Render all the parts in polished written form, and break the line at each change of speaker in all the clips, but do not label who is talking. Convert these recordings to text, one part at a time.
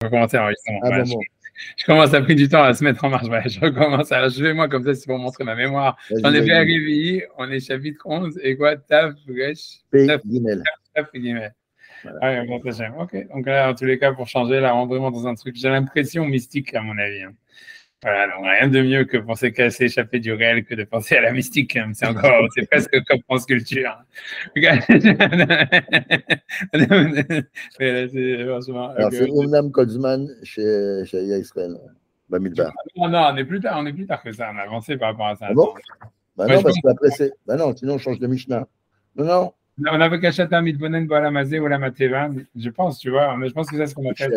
recommencer l'enregistrement.
Un
Voilà,
moment.
je commence, ça a pris du temps à se mettre en marche. Voilà, je recommence. Alors, je vais, moi, comme ça, c'est pour montrer ma mémoire. J'en ai bien réveillé. On est chapitre 11. Et quoi? Taf, Resh,
P, Guimel.
Taf, Guimel. Voilà. Ouais, ok. Donc là, en tous les cas, pour changer, là, on est vraiment dans un truc, j'ai l'impression mystique, à mon avis. Hein. Voilà, donc rien de mieux que penser qu'à s'échapper du réel que de penser à la mystique. Hein. C'est presque comme en sculpture.
Alors, c'est Oumnam Kolzman chez Israël. Bamidbar.
Non, on est plus tard que ça. On a avancé par rapport à ça.
Ah bon? Bah non, parce qu'après, c'est. Bah non, sinon on change de Mishnah. Non.
On avait Kachata Mitbonen Balamazé ou la Mateva, je pense, tu vois. Je pense que c'est ce qu'on a fait.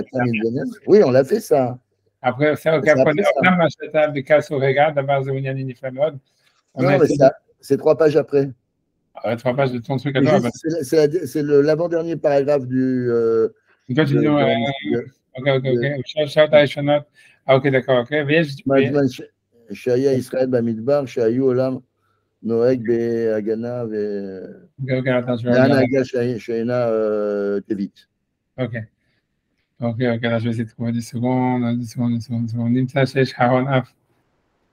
Oui, on l'a fait ça.
Après, c'est au Capone, on a Machata de Kasorega, d'abord Zouiniani Niflamod.
Non, mais c'est 3 pages après.
3 pages de ton truc à
toi. C'est l'avant-dernier paragraphe du.
Toi, tu dis, ok. Shout out, ok, d'accord, ok.
Shaya Israël Bamidbar, Shayu Olam, Noeg Be'agana, Ve'anaga Shaina Tevit.
Ok, là, je vais essayer de trouver 10 secondes. Nimsa Shesh Haron Af.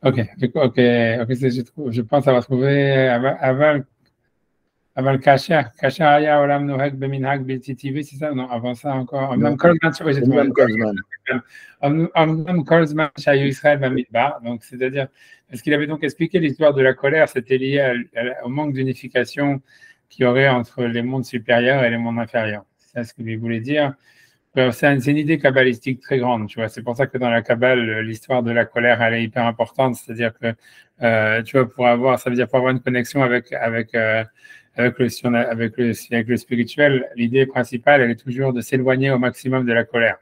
Ok, je pense avoir trouvé avant le Kasher Aya Olam Nohek Beminhag Bilti c'est ça? Non, avant ça encore. Amnam Kolzman, j'ai trouvé. Amnam Kolzman Shayu Israël Bamidbar. Donc, c'est-à-dire, est-ce qu'il avait donc expliqué l'histoire de la colère, c'était lié au manque d'unification qu'il y aurait entre les mondes supérieurs et les mondes inférieurs. C'est ça ce qu'il voulait dire. C'est une idée kabbalistique très grande, tu vois. C'est pour ça que dans la Kabbale, l'histoire de la colère, elle est hyper importante. C'est-à-dire que, tu vois, ça veut dire pour avoir une connexion avec le spirituel, l'idée principale, elle est toujours de s'éloigner au maximum de la colère.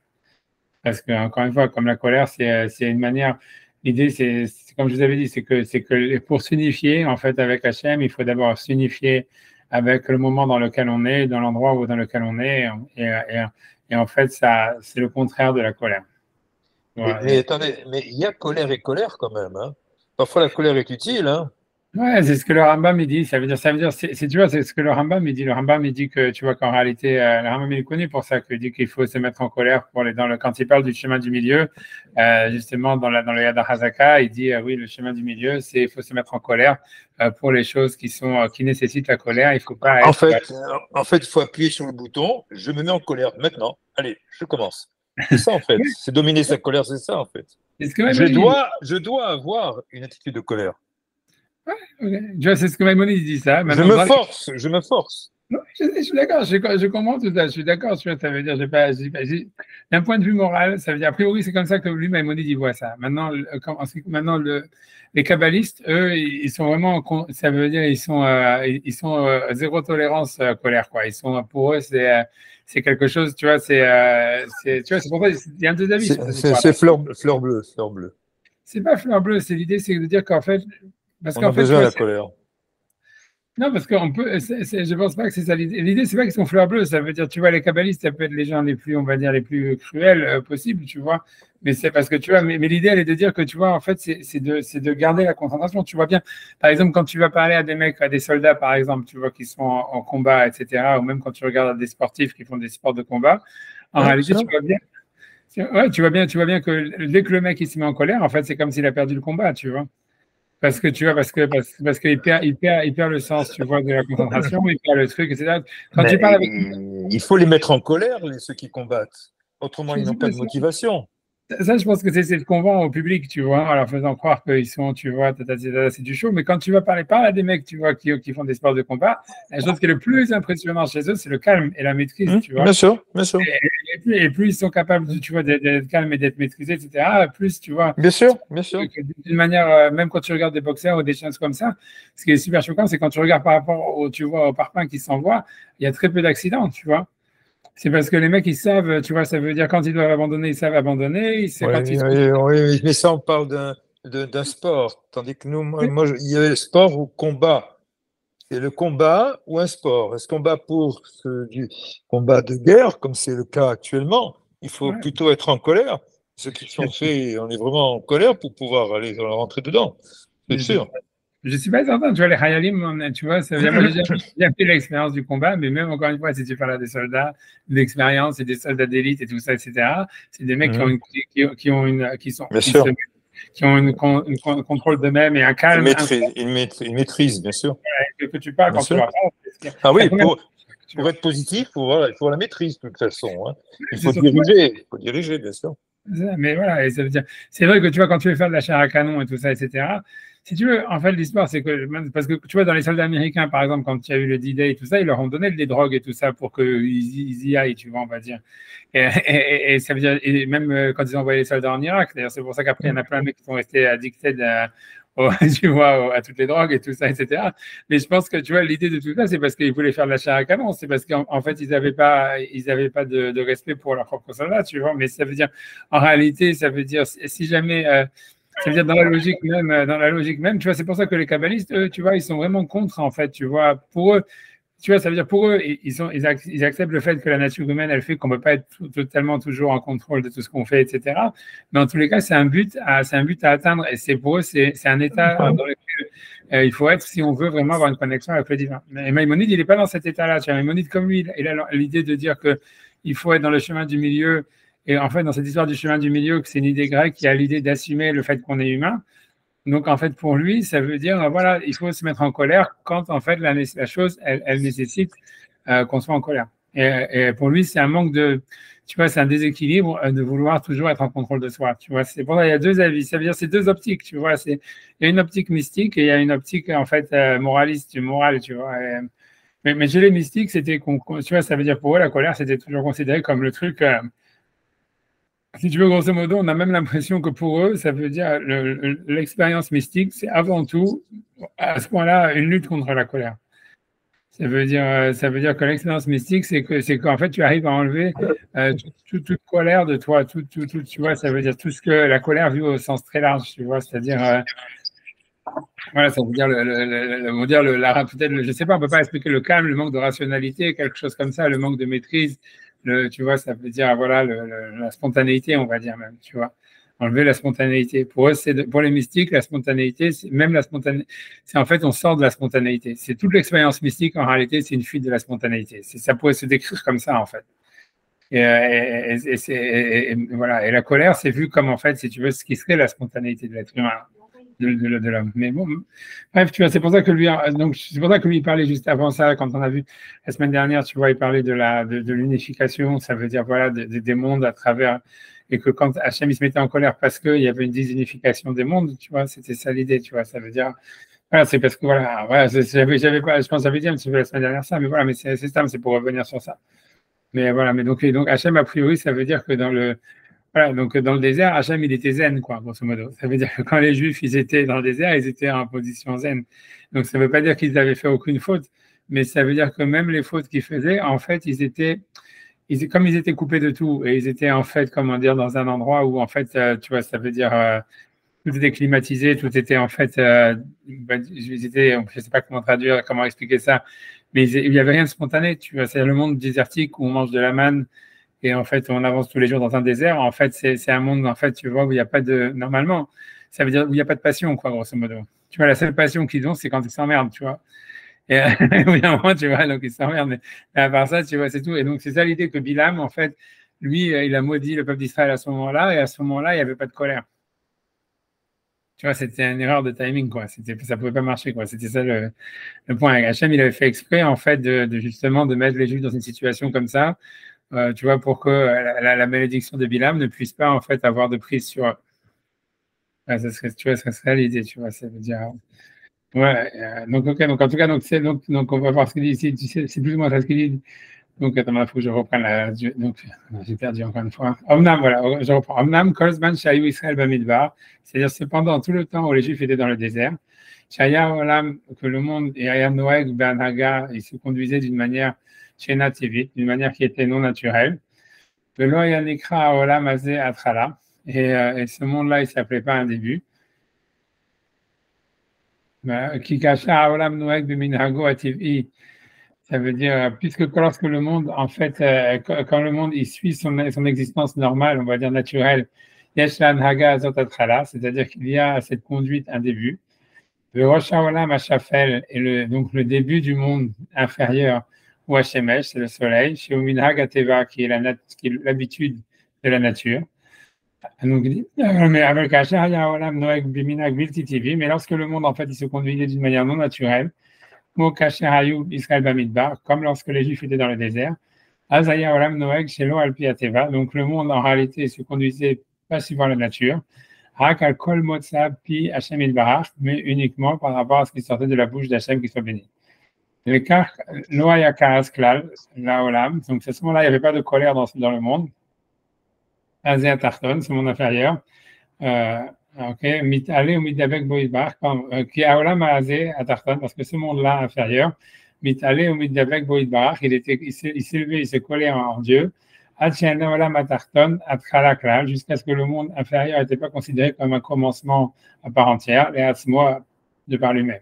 Parce que, encore une fois, comme la colère, c'est une manière. L'idée, c'est comme je vous avais dit, c'est que pour s'unifier, en fait, avec Hachem, il faut d'abord s'unifier avec le moment dans lequel on est, dans l'endroit dans lequel on est, et en fait, ça, c'est le contraire de la colère.
Ouais. Mais attendez, mais il y a colère et colère quand même. Hein. Parfois, la colère est utile. Hein.
Ouais, c'est ce que le Rambam il dit. Ça veut dire, tu vois, c'est ce que le Rambam il dit. Le Rambam il dit que, tu vois, qu'en réalité, le Rambam il est connu pour ça, qu'il dit qu'il faut se mettre en colère quand il parle du chemin du milieu, justement, dans le Yad HaZaka, il dit, oui, le chemin du milieu, il faut se mettre en colère pour les choses qui nécessitent la colère. Il faut pas.
En fait, il faut appuyer sur le bouton. Je me mets en colère maintenant. Allez, je commence. C'est ça, en fait. C'est dominer sa colère, c'est ça, en fait. Je dois avoir une attitude de colère.
Ouais, okay. C'est ce que Maïmonide dit ça.
Maintenant, je me force.
Non, je suis d'accord, je comprends tout ça, je suis d'accord. Ça veut dire, d'un point de vue moral, ça veut dire, a priori, c'est comme ça que lui, Maïmonide, il voit ça. Maintenant, les kabbalistes, eux, ils sont vraiment, ça veut dire, ils sont zéro tolérance colère, quoi. Pour eux, c'est quelque chose, tu vois, c'est pour ça, il y a un deux avis.
C'est fleur bleue.
C'est pas fleur bleue, l'idée, c'est de dire qu'en fait,
on a besoin de la colère.
Non, parce qu'on peut. Je pense pas que c'est ça l'idée. L'idée, c'est pas qu'ils sont fleurs bleues. Ça veut dire, tu vois, les kabbalistes, ça peut être les gens les plus, on va dire, les plus cruels possibles, tu vois. Mais c'est parce que, tu vois, mais l'idée, elle est de dire que, tu vois, en fait, c'est de garder la concentration. Tu vois bien, par exemple, quand tu vas parler à des mecs, à des soldats, par exemple, tu vois, qui sont en combat, etc., ou même quand tu regardes des sportifs qui font des sports de combat, en réalité, tu vois bien. Ouais, tu vois bien que dès que le mec il se met en colère, en fait, c'est comme s'il a perdu le combat, tu vois. Parce que tu vois, parce qu'il perd le sens, tu vois, de la concentration, il perd le truc, etc.
Quand tu parles avec... Il faut les mettre en colère, ceux qui combattent. Autrement, ils n'ont pas de motivation.
Ça, je pense que c'est ce qu'on vend au public, tu vois, en leur faisant croire qu'ils sont, tu vois, c'est du show. Mais quand tu vas parler à des mecs, tu vois, qui font des sports de combat, la chose qui est le plus impressionnant chez eux, c'est le calme et la maîtrise, tu vois.
Bien sûr.
Et plus ils sont capables, tu vois, d'être calmes et d'être maîtrisés, etc., plus, tu vois.
Bien sûr.
D'une manière, même quand tu regardes des boxeurs ou des choses comme ça, ce qui est super choquant, c'est quand tu regardes par rapport au parpaing qui s'envoie, il y a très peu d'accidents, tu vois. C'est parce que les mecs, ils savent, tu vois, ça veut dire quand ils doivent abandonner, ils savent abandonner.
Oui, mais ça, on parle d'un sport. Tandis que nous, moi, il y avait le sport ou combat. C'est le combat ou un sport. Est-ce combat pour du combat de guerre, comme c'est le cas actuellement? Il faut plutôt être en colère. Ce qui sont faits, on est vraiment en colère pour pouvoir aller rentrer dedans. C'est sûr.
Je ne suis pas certain, tu vois, les Hayalim, tu vois, ça veut dire, moi, j'ai jamais fait l'expérience du combat, mais même encore une fois, si tu parles à des soldats d'expérience et des soldats d'élite et tout ça, etc., c'est des mecs qui ont une, qui sont,
Bien
qui
sûr.
se qui ont un contrôle d'eux-mêmes et un calme
Une maîtrise, bien sûr.
que tu parles
Bien
quand
sûr.
tu leur parles.
Ah oui, pour être positif, il faut la maîtrise de toute façon. Hein. Il faut diriger, bien sûr.
Mais voilà, et ça veut dire, c'est vrai que tu vois, quand tu veux faire de la chair à canon et tout ça, etc., si tu veux, en fait, l'histoire, c'est que, parce que tu vois, dans les soldats américains, par exemple, quand il y a eu le D-Day et tout ça, ils leur ont donné des drogues et tout ça pour qu'ils y aillent, tu vois, on va dire. Et ça veut dire, et même quand ils ont envoyé les soldats en Irak, d'ailleurs, c'est pour ça qu'après, il y en a plein de mecs qui sont restés addicted tu vois, à toutes les drogues et tout ça, etc. Mais je pense que, tu vois, l'idée de tout ça, c'est parce qu'ils voulaient faire de la chair à canon, c'est parce qu'en fait, ils n'avaient pas de respect pour leurs propres soldats, tu vois. Mais ça veut dire, en réalité, ça veut dire, si jamais, ça veut dire dans la logique même, tu vois, c'est pour ça que les kabbalistes, eux, tu vois, ils sont vraiment contre, en fait, tu vois, pour eux, tu vois, ça veut dire pour eux, ils acceptent le fait que la nature humaine, elle fait qu'on ne peut pas être totalement toujours en contrôle de tout ce qu'on fait, etc. Mais en tous les cas, c'est un but à atteindre. Et c'est pour eux, c'est un état dans lequel il faut être si on veut vraiment avoir une connexion avec le divin. Mais Maïmonide, il n'est pas dans cet état-là. Tu vois, Maïmonide, comme lui, il a l'idée de dire qu'il faut être dans le chemin du milieu. Et en fait, dans cette histoire du chemin du milieu, que c'est une idée grecque qui a l'idée d'assumer le fait qu'on est humain. Donc, en fait, pour lui, ça veut dire, voilà, il faut se mettre en colère quand, en fait, la chose, elle nécessite qu'on soit en colère. Et pour lui, c'est un manque de, tu vois, c'est un déséquilibre de vouloir toujours être en contrôle de soi. Tu vois, c'est pour ça il y a deux avis. Ça veut dire, c'est deux optiques, tu vois. Il y a une optique mystique et il y a une optique, en fait, moraliste, morale, tu vois. Mais chez les mystiques, tu vois, ça veut dire pour eux, la colère, c'était toujours considéré comme le truc. Si tu veux, grosso modo, on a même l'impression que pour eux, ça veut dire l'expérience mystique, c'est avant tout, à ce point-là, une lutte contre la colère. Ça veut dire que l'expérience mystique, c'est qu'en fait, tu arrives à enlever toute colère de toi, tu vois, ça veut dire tout ce que la colère vue au sens très large, tu vois, c'est-à-dire, voilà, ça veut dire, on va dire peut-être, je sais pas, on peut pas expliquer le calme, le manque de rationalité, quelque chose comme ça, le manque de maîtrise, tu vois, ça veut dire, voilà, la spontanéité, on va dire même, tu vois. Enlever la spontanéité. Pour eux, pour les mystiques, la spontanéité, même la spontanéité, c'est en fait, on sort de la spontanéité. C'est toute l'expérience mystique, en réalité, c'est une fuite de la spontanéité. Ça pourrait se décrire comme ça, en fait. Et voilà. Et la colère, c'est vu comme, en fait, si tu veux, ce qui serait la spontanéité de l'être humain, de l'homme. Mais bon, bref, tu vois, c'est pour ça que lui, il parlait juste avant ça, quand on a vu la semaine dernière, tu vois, il parlait de l'unification, ça veut dire, voilà, des mondes à travers, et que quand Hachem il se mettait en colère parce qu'il y avait une désunification des mondes, tu vois, c'était ça l'idée, tu vois, ça veut dire, voilà, c'est parce que, voilà, j'avais pas, je pense, j'avais dit un petit peu la semaine dernière ça, mais voilà, mais c'est ça, c'est pour revenir sur ça. Mais voilà, mais donc Hachem, a priori, ça veut dire que voilà, donc dans le désert, Hachem, il était zen, quoi, grosso modo. Ça veut dire que quand les Juifs, ils étaient dans le désert, ils étaient en position zen. Donc ça ne veut pas dire qu'ils n'avaient fait aucune faute, mais ça veut dire que même les fautes qu'ils faisaient, en fait, comme ils étaient coupés de tout, et ils étaient en fait, comment dire, dans un endroit où, en fait, tu vois, ça veut dire tout était climatisé, tout était en fait, je ne sais pas comment traduire, comment expliquer ça, mais il n'y avait rien de spontané, tu vois, c'est le monde désertique où on mange de la manne, et en fait, on avance tous les jours dans un désert. En fait, c'est un monde, en fait, tu vois, où il n'y a pas de. Normalement, ça veut dire où il n'y a pas de passion, quoi, grosso modo. Tu vois, la seule passion qu'ils ont, c'est quand ils s'emmerdent, tu vois. Et évidemment, tu vois, donc ils s'emmerdent. Mais à part ça, tu vois, c'est tout. Et donc, c'est ça l'idée que Bilam, en fait, lui, il a maudit le peuple d'Israël à ce moment-là. Et à ce moment-là, il n'y avait pas de colère. Tu vois, c'était une erreur de timing, quoi. Ça ne pouvait pas marcher, quoi. C'était ça le point. Hachem, il avait fait exprès, en fait, justement, de mettre les Juifs dans une situation comme ça. Tu vois, pour que la malédiction de Bilam ne puisse pas en fait avoir de prise sur eux. Ça serait, tu vois, ça serait l'idée, tu vois, ça veut dire. Ouais, donc, ok, donc en tout cas, donc on va voir ce qu'il dit ici, c'est plus ou moins ça ce qu'il dit. Donc, attends, il faut que je reprenne donc, j'ai perdu encore une fois. Omnam, voilà, je reprends. Omnam, Kolzman, Shayu Israël Bamidbar, c'est-à-dire cependant tout le temps où les Juifs étaient dans le désert, Shaya Olam, que le monde, et Aya Noeg, Ben Haga, il se conduisait d'une manière chénativite, d'une manière qui était non naturelle. Et ce monde-là, il ne s'appelait pas un début. Ça veut dire, puisque lorsque le monde, en fait, quand le monde il suit son existence normale, on va dire naturelle, c'est-à-dire qu'il y a cette conduite un début. Le Rosh Haolam Hashafel est donc le début du monde inférieur, ou Hashemesh, c'est le soleil, chez Minhag Ateva, qui est l'habitude de la nature. Donc, mais lorsque le monde, en fait, il se conduisait d'une manière non naturelle, comme lorsque les Juifs étaient dans le désert, donc le monde, en réalité, se conduisait pas suivant la nature, mais uniquement par rapport à ce qui sortait de la bouche d'Hachem qui soit béni. Donc à ce moment-là, il n'y avait pas de colère dans le monde. Azé Tarton, ce monde inférieur. Qui a Olam Azé Tarton, parce que ce monde-là inférieur, il s'élevait, il se collait en Dieu, jusqu'à ce que le monde inférieur n'était pas considéré comme un commencement à part entière, et de par lui-même.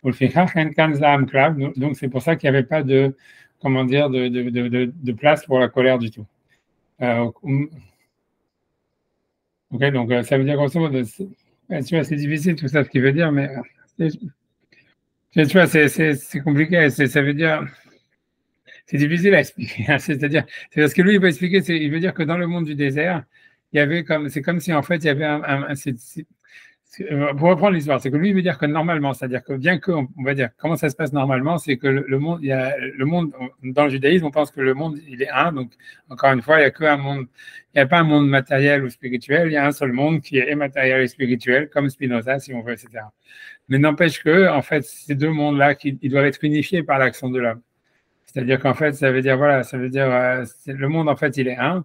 Donc c'est pour ça qu'il n'y avait pas de, comment dire, de place pour la colère du tout. Ok, donc ça veut dire grosso modo, tu vois, c'est difficile tout ça ce qu'il veut dire, mais tu vois, c'est compliqué, ça veut dire, c'est difficile à expliquer, hein, c'est-à-dire, c'est parce que lui il veut expliquer, il veut dire que dans le monde du désert, il y avait c'est comme si en fait il y avait pour reprendre l'histoire, c'est que lui il veut dire que normalement, c'est-à-dire que bien que, on va dire, comment ça se passe normalement, c'est que le monde, dans le judaïsme, on pense que le monde, il est un, donc encore une fois, il n'y a qu'un monde, il n'y a pas un monde matériel ou spirituel, il y a un seul monde qui est matériel et spirituel, comme Spinoza, si on veut, etc. Mais n'empêche que, en fait, ces deux mondes-là, ils doivent être unifiés par l'action de l'homme. C'est-à-dire qu'en fait, ça veut dire, voilà, ça veut dire, le monde, en fait, il est un.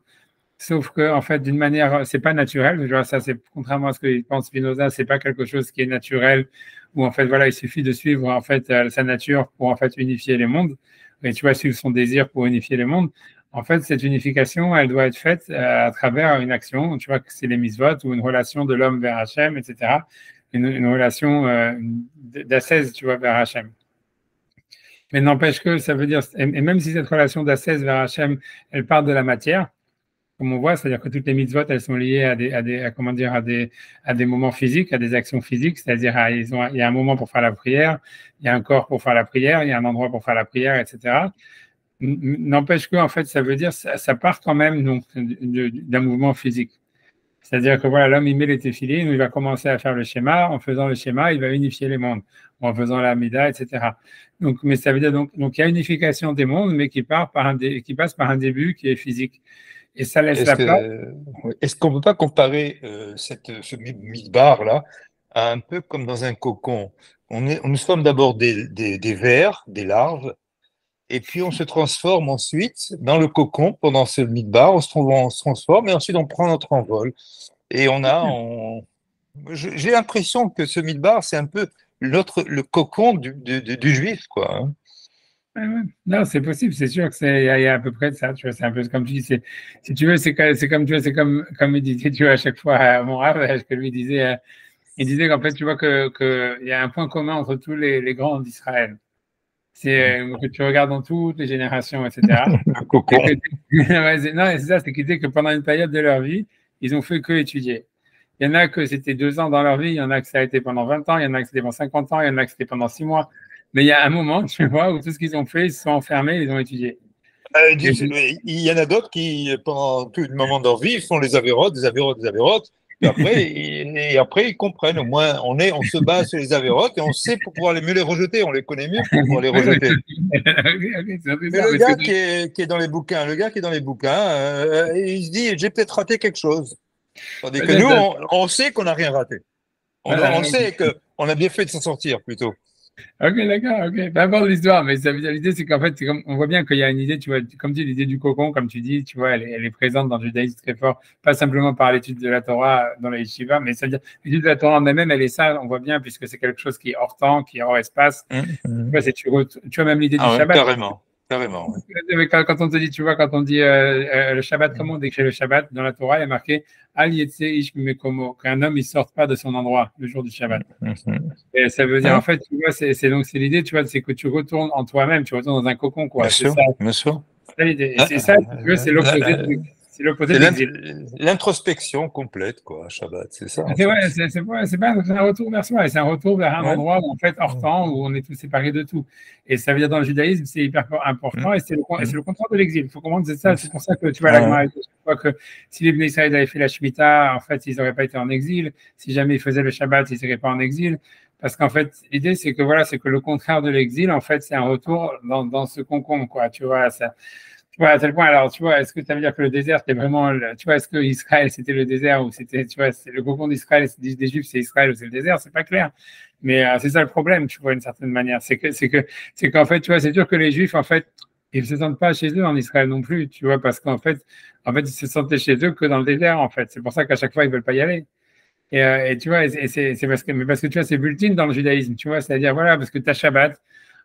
Sauf que, en fait, d'une manière, c'est pas naturel. Je vois, ça, c'est contrairement à ce que pense Spinoza, c'est pas quelque chose qui est naturel. Où en fait, voilà, il suffit de suivre en fait sa nature pour en fait unifier les mondes. Et tu vois, suivre son désir pour unifier les mondes. En fait, cette unification, elle doit être faite à travers une action. Tu vois, que c'est les mitzvot ou une relation de l'homme vers Hachem, etc. Une relation d'ascèse, tu vois, vers Hachem. Mais n'empêche que ça veut dire, et même si cette relation d'ascèse vers Hachem, elle part de la matière. Comme on voit, c'est-à-dire que toutes les mitzvot, elles sont liées à des moments physiques, à des actions physiques, c'est-à-dire il y a un moment pour faire la prière, il y a un corps pour faire la prière, il y a un endroit pour faire la prière, etc. N'empêche que, en fait, ça veut dire, ça part quand même donc d'un mouvement physique. C'est-à-dire que voilà, l'homme, il met les téfilines, il va commencer à faire le schéma, en faisant le schéma, il va unifier les mondes, en faisant la mida, etc. Donc, mais ça veut dire, donc il y a unification des mondes, mais qui passe par un début qui est physique. Et ça laisse la place.
Est-ce qu'on ne peut pas comparer ce midbar-là à un peu comme dans un cocon? Nous sommes d'abord des vers, des larves, et puis on se transforme ensuite dans le cocon pendant ce midbar, on se transforme, et ensuite on prend notre envol. Et j'ai l'impression que ce midbar, c'est un peu le cocon du juif, quoi. Hein.
Non, c'est possible, c'est sûr qu'il y a à peu près de ça, tu vois, c'est un peu comme tu dis, si tu veux, c'est comme, tu vois, c'est comme il disait, tu vois, à chaque fois à mon rave, que lui disait, il disait qu'en fait, tu vois que il y a un point commun entre tous les grands d'Israël. C'est que tu regardes dans toutes les générations, etc.
Un cocon.
Non, c'est ça, c'est qu'il disait que pendant une période de leur vie, ils ont fait que étudier. Il y en a que c'était 2 ans dans leur vie, il y en a que ça a été pendant 20 ans, il y en a que c'était pendant 50 ans, il y en a que c'était pendant 6 mois. Mais il y a un moment, tu vois, où tout ce qu'ils ont fait, ils se sont enfermés, ils ont étudié.
Il y en a d'autres qui, pendant tout le moment de leur vie, ils font les avérotes, des avérotes, des avérotes. Et après, ils comprennent. Au moins, on se base sur les avérotes et on sait pour pouvoir mieux les rejeter. On les connaît mieux pour pouvoir les rejeter. Mais le gars qui est dans les bouquins, il se dit, j'ai peut-être raté quelque chose. Tandis que nous, on sait qu'on n'a rien raté. On sait qu'on a bien fait de s'en sortir, plutôt.
Ok, d'accord, ok. Peu importe l'histoire, mais l'idée, c'est qu'en fait, on voit bien qu'il y a une idée, tu vois, comme tu dis, l'idée du cocon, comme tu dis, tu vois, elle est présente dans le judaïsme très fort, pas simplement par l'étude de la Torah dans la yeshiva, mais ça veut dire, l'étude de la Torah en elle-même, elle est ça, on voit bien, puisque c'est quelque chose qui est hors temps, qui est hors espace. Tu vois, même l'idée du Shabbat.
Carrément. Carrément.
Oui. Quand on te dit, tu vois, quand on dit le Shabbat, comment on décrit le Shabbat dans la Torah, il y a marqué Al Yetse Ish Mekomo, qu'un homme il sorte pas de son endroit le jour du Shabbat. Et ça veut dire en fait, tu vois, c'est l'idée, tu vois, c'est que tu retournes en toi-même, tu retournes dans un cocon, quoi.
Bien sûr, bien sûr.
C'est l'idée. Et c'est ça, tu vois, c'est l'opposé. C'est l'opposé de l'exil.
L'introspection complète, quoi, Shabbat, c'est ça.
C'est vrai, c'est pas un retour vers soi, c'est un retour vers un
Ouais.
endroit où, en fait, hors temps, où on est tous séparés de tout. Et ça veut dire, dans le judaïsme, c'est hyper important, et c'est le contraire de l'exil. Il faut comprendre, c'est ça, c'est pour ça que tu vois, la Gemara, je crois que si les Bnei Israël avaient fait la Shemitah, en fait, ils n'auraient pas été en exil. Si jamais ils faisaient le Shabbat, ils ne seraient pas en exil. Parce qu'en fait, l'idée, c'est que voilà, c'est que le contraire de l'exil, en fait, c'est un retour dans ce concombre, quoi. Tu vois, ça. Tu vois, à tel point, alors, tu vois, est-ce que ça veut dire que le désert, c'était vraiment, tu vois, est-ce que Israël, c'était le désert ou c'était, tu vois, c'est le cocon d'Israël, des Juifs, c'est Israël ou c'est le désert, c'est pas clair. Mais c'est ça le problème, tu vois, d'une certaine manière. C'est qu'en fait, tu vois, c'est sûr que les Juifs, en fait, ils se sentent pas chez eux en Israël non plus, tu vois, parce qu'en fait, ils se sentaient chez eux que dans le désert, en fait. C'est pour ça qu'à chaque fois, ils veulent pas y aller. Et tu vois, c'est parce que tu vois, c'est built-in dans le judaïsme, tu vois, c'est-à-dire, voilà, parce que tu as Shabbat.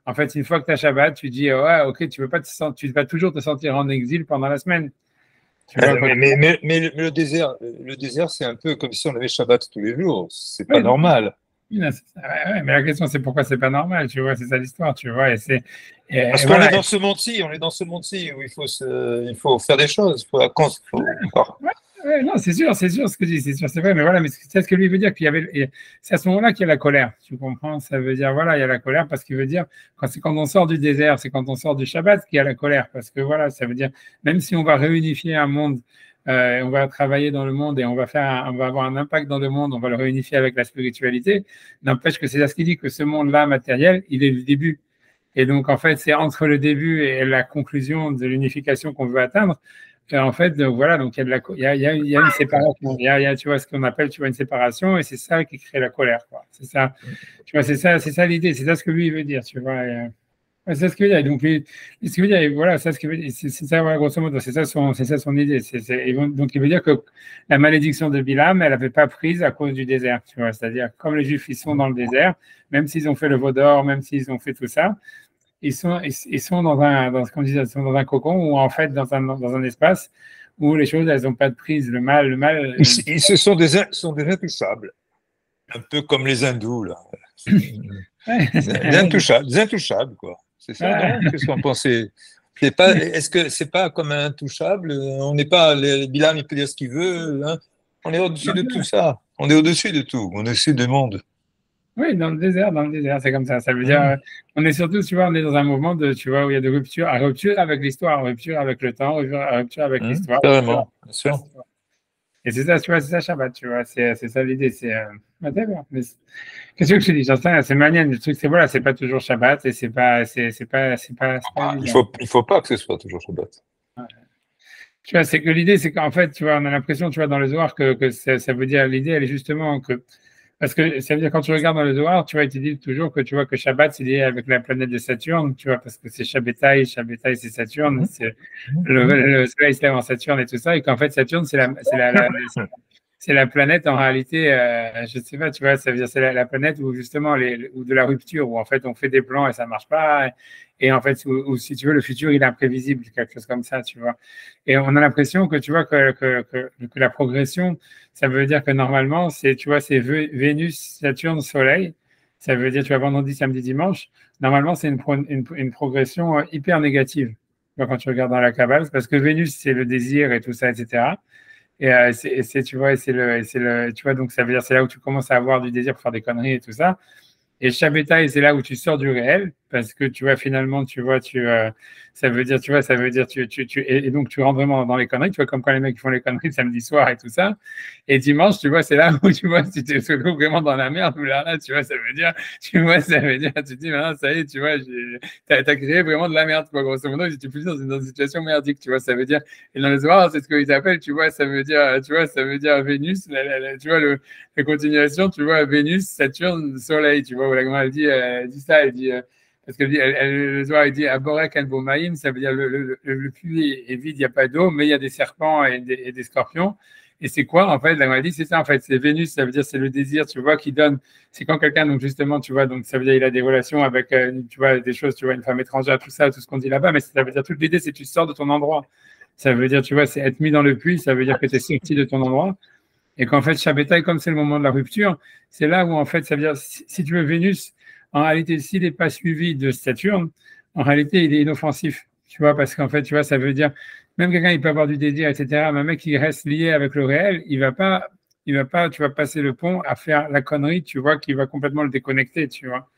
En fait, une fois que tu as Shabbat, tu dis, ouais, ok, tu vas toujours te sentir en exil pendant la semaine. Tu vois,
Mais le désert, c'est un peu comme si on avait Shabbat tous les jours. C'est pas
ouais,
normal.
ouais, mais la question, c'est pourquoi c'est pas normal, tu vois, c'est ça l'histoire, tu vois.
Parce qu'on est dans ce monde-ci, où il faut faire des choses.
Ouais, non, c'est sûr ce que je dis, c'est sûr, c'est vrai, mais voilà, mais c'est ce que lui veut dire, c'est à ce moment-là qu'il y a la colère, tu comprends? Ça veut dire, voilà, il y a la colère parce qu'il veut dire, quand on sort du désert, c'est quand on sort du Shabbat qu'il y a la colère, parce que voilà, ça veut dire, même si on va réunifier un monde, on va travailler dans le monde et on va avoir un impact dans le monde, on va le réunifier avec la spiritualité, n'empêche que c'est ce qu'il dit, que ce monde-là matériel, il est le début. Et donc, en fait, c'est entre le début et la conclusion de l'unification qu'on veut atteindre. Et en fait, donc, voilà, donc il y a une séparation. Tu vois, ce qu'on appelle, tu vois, une séparation, et c'est ça qui crée la colère, quoi. C'est ça, tu vois, c'est ça l'idée, c'est ça ce que lui veut dire, tu vois. Ouais, c'est ça ce qu'il veut dire. Donc, ce qu'il veut dire, voilà, ça, ce qu'il veut dire, c'est ça, voilà, grosso modo, c'est ça son idée. Donc, il veut dire que la malédiction de Bilam, elle n'avait pas prise à cause du désert, tu vois. C'est-à-dire, comme les Juifs, ils sont dans le désert, même s'ils ont fait le veau d'or, même s'ils ont fait tout ça, ils sont ce qu'on disait, ils sont dans un cocon ou en fait dans un espace où les choses, elles n'ont pas de prise. Le mal.
Ce sont des intouchables. Un peu comme les hindous, là. Des intouchables, quoi. C'est ça, non? Qu'est-ce qu'on pensait? Est-ce que c'est pas comme un intouchable? On n'est pas, Bilam, il peut dire ce qu'il veut, hein? On est au-dessus de tout ça. On est au-dessus de tout. On est au-dessus du monde.
Oui, dans le désert, c'est comme ça. Ça veut dire, on est surtout, tu vois, on est dans un mouvement tu vois, où il y a de rupture avec l'histoire, rupture avec le temps, rupture avec l'histoire.
Carrément, bien sûr.
Et c'est ça, tu vois, c'est ça Shabbat, tu vois, c'est ça l'idée. D'accord. Mais qu'est-ce que je te dis? J'en sais, c'est manière. Le truc, c'est voilà, c'est pas toujours Shabbat et c'est pas
il faut pas que ce soit toujours Shabbat.
Ouais. Tu vois, c'est que l'idée, c'est qu'en fait, tu vois, on a l'impression, tu vois, dans le Zohar que ça veut dire, l'idée, elle est justement que parce que ça veut dire quand tu regardes dans le Zohar, tu vois, il te dit toujours que tu vois que Shabbat, c'est lié avec la planète de Saturne, tu vois, parce que c'est Shabbatai c'est Saturne, c'est le soleil se lève en Saturne et tout ça, et qu'en fait Saturne, c'est la planète en réalité, je sais pas, tu vois, ça veut dire c'est la planète où justement ou de la rupture, où en fait on fait des plans et ça marche pas, et en fait où, si tu veux le futur il est imprévisible, quelque chose comme ça, tu vois. Et on a l'impression que tu vois que la progression, ça veut dire que normalement c'est tu vois c'est Vénus, Saturne, Soleil. Ça veut dire tu vois vendredi, samedi, dimanche. Normalement c'est une progression hyper négative. Tu vois, quand tu regardes dans la Kabbale, parce que Vénus c'est le désir et tout ça, etc. Tu vois, tu vois, donc ça veut dire c'est là où tu commences à avoir du désir pour faire des conneries et tout ça. Et Shabbatai, c'est là où tu sors du réel, parce que tu vois, finalement, tu vois, ça veut dire, tu vois, ça veut dire, et donc tu rentres vraiment dans les conneries, tu vois, comme quand les mecs font les conneries le samedi soir et tout ça. Et dimanche, tu vois, c'est là où tu vois, si tu te retrouves vraiment dans la merde, où là, tu vois, ça veut dire, tu vois, ça veut dire, tu te dis, maintenant, ça y est, tu vois, t'as créé vraiment de la merde, quoi, grosso modo, tu es plus dans une situation merdique, tu vois, ça veut dire, et dans les soirs, c'est ce qu'ils appellent, tu vois, ça veut dire, Vénus, tu vois, la continuation, tu vois, Vénus, Saturne, Soleil, tu vois, où la grand elle dit ça, elle dit, parce que le soir, il dit Aborek al-Bomaïm, ça veut dire le puits est vide, il n'y a pas d'eau, mais il y a des serpents et des scorpions. Et c'est quoi, en fait, la maladie, c'est ça, en fait, c'est Vénus, ça veut dire c'est le désir, tu vois, qui donne, c'est quand quelqu'un, donc justement, tu vois, donc ça veut dire il a des relations avec, tu vois, des choses, tu vois, une femme étrangère, tout ça, tout ce qu'on dit là-bas, mais ça veut dire toute l'idée, c'est que tu sors de ton endroit. Ça veut dire, tu vois, c'est être mis dans le puits, ça veut dire que tu es sorti de ton endroit. Et qu'en fait, Shabbatai, comme c'est le moment de la rupture, c'est là où, en fait, ça veut dire, si tu veux, Vénus, en réalité, s'il n'est pas suivi de Saturne, en réalité, il est inoffensif. Tu vois, parce qu'en fait, tu vois, ça veut dire, même quelqu'un, il peut avoir du désir, etc. Mais un mec qui reste lié avec le réel, il va pas, tu vas passer le pont à faire la connerie, tu vois, qui va complètement le déconnecter, tu vois.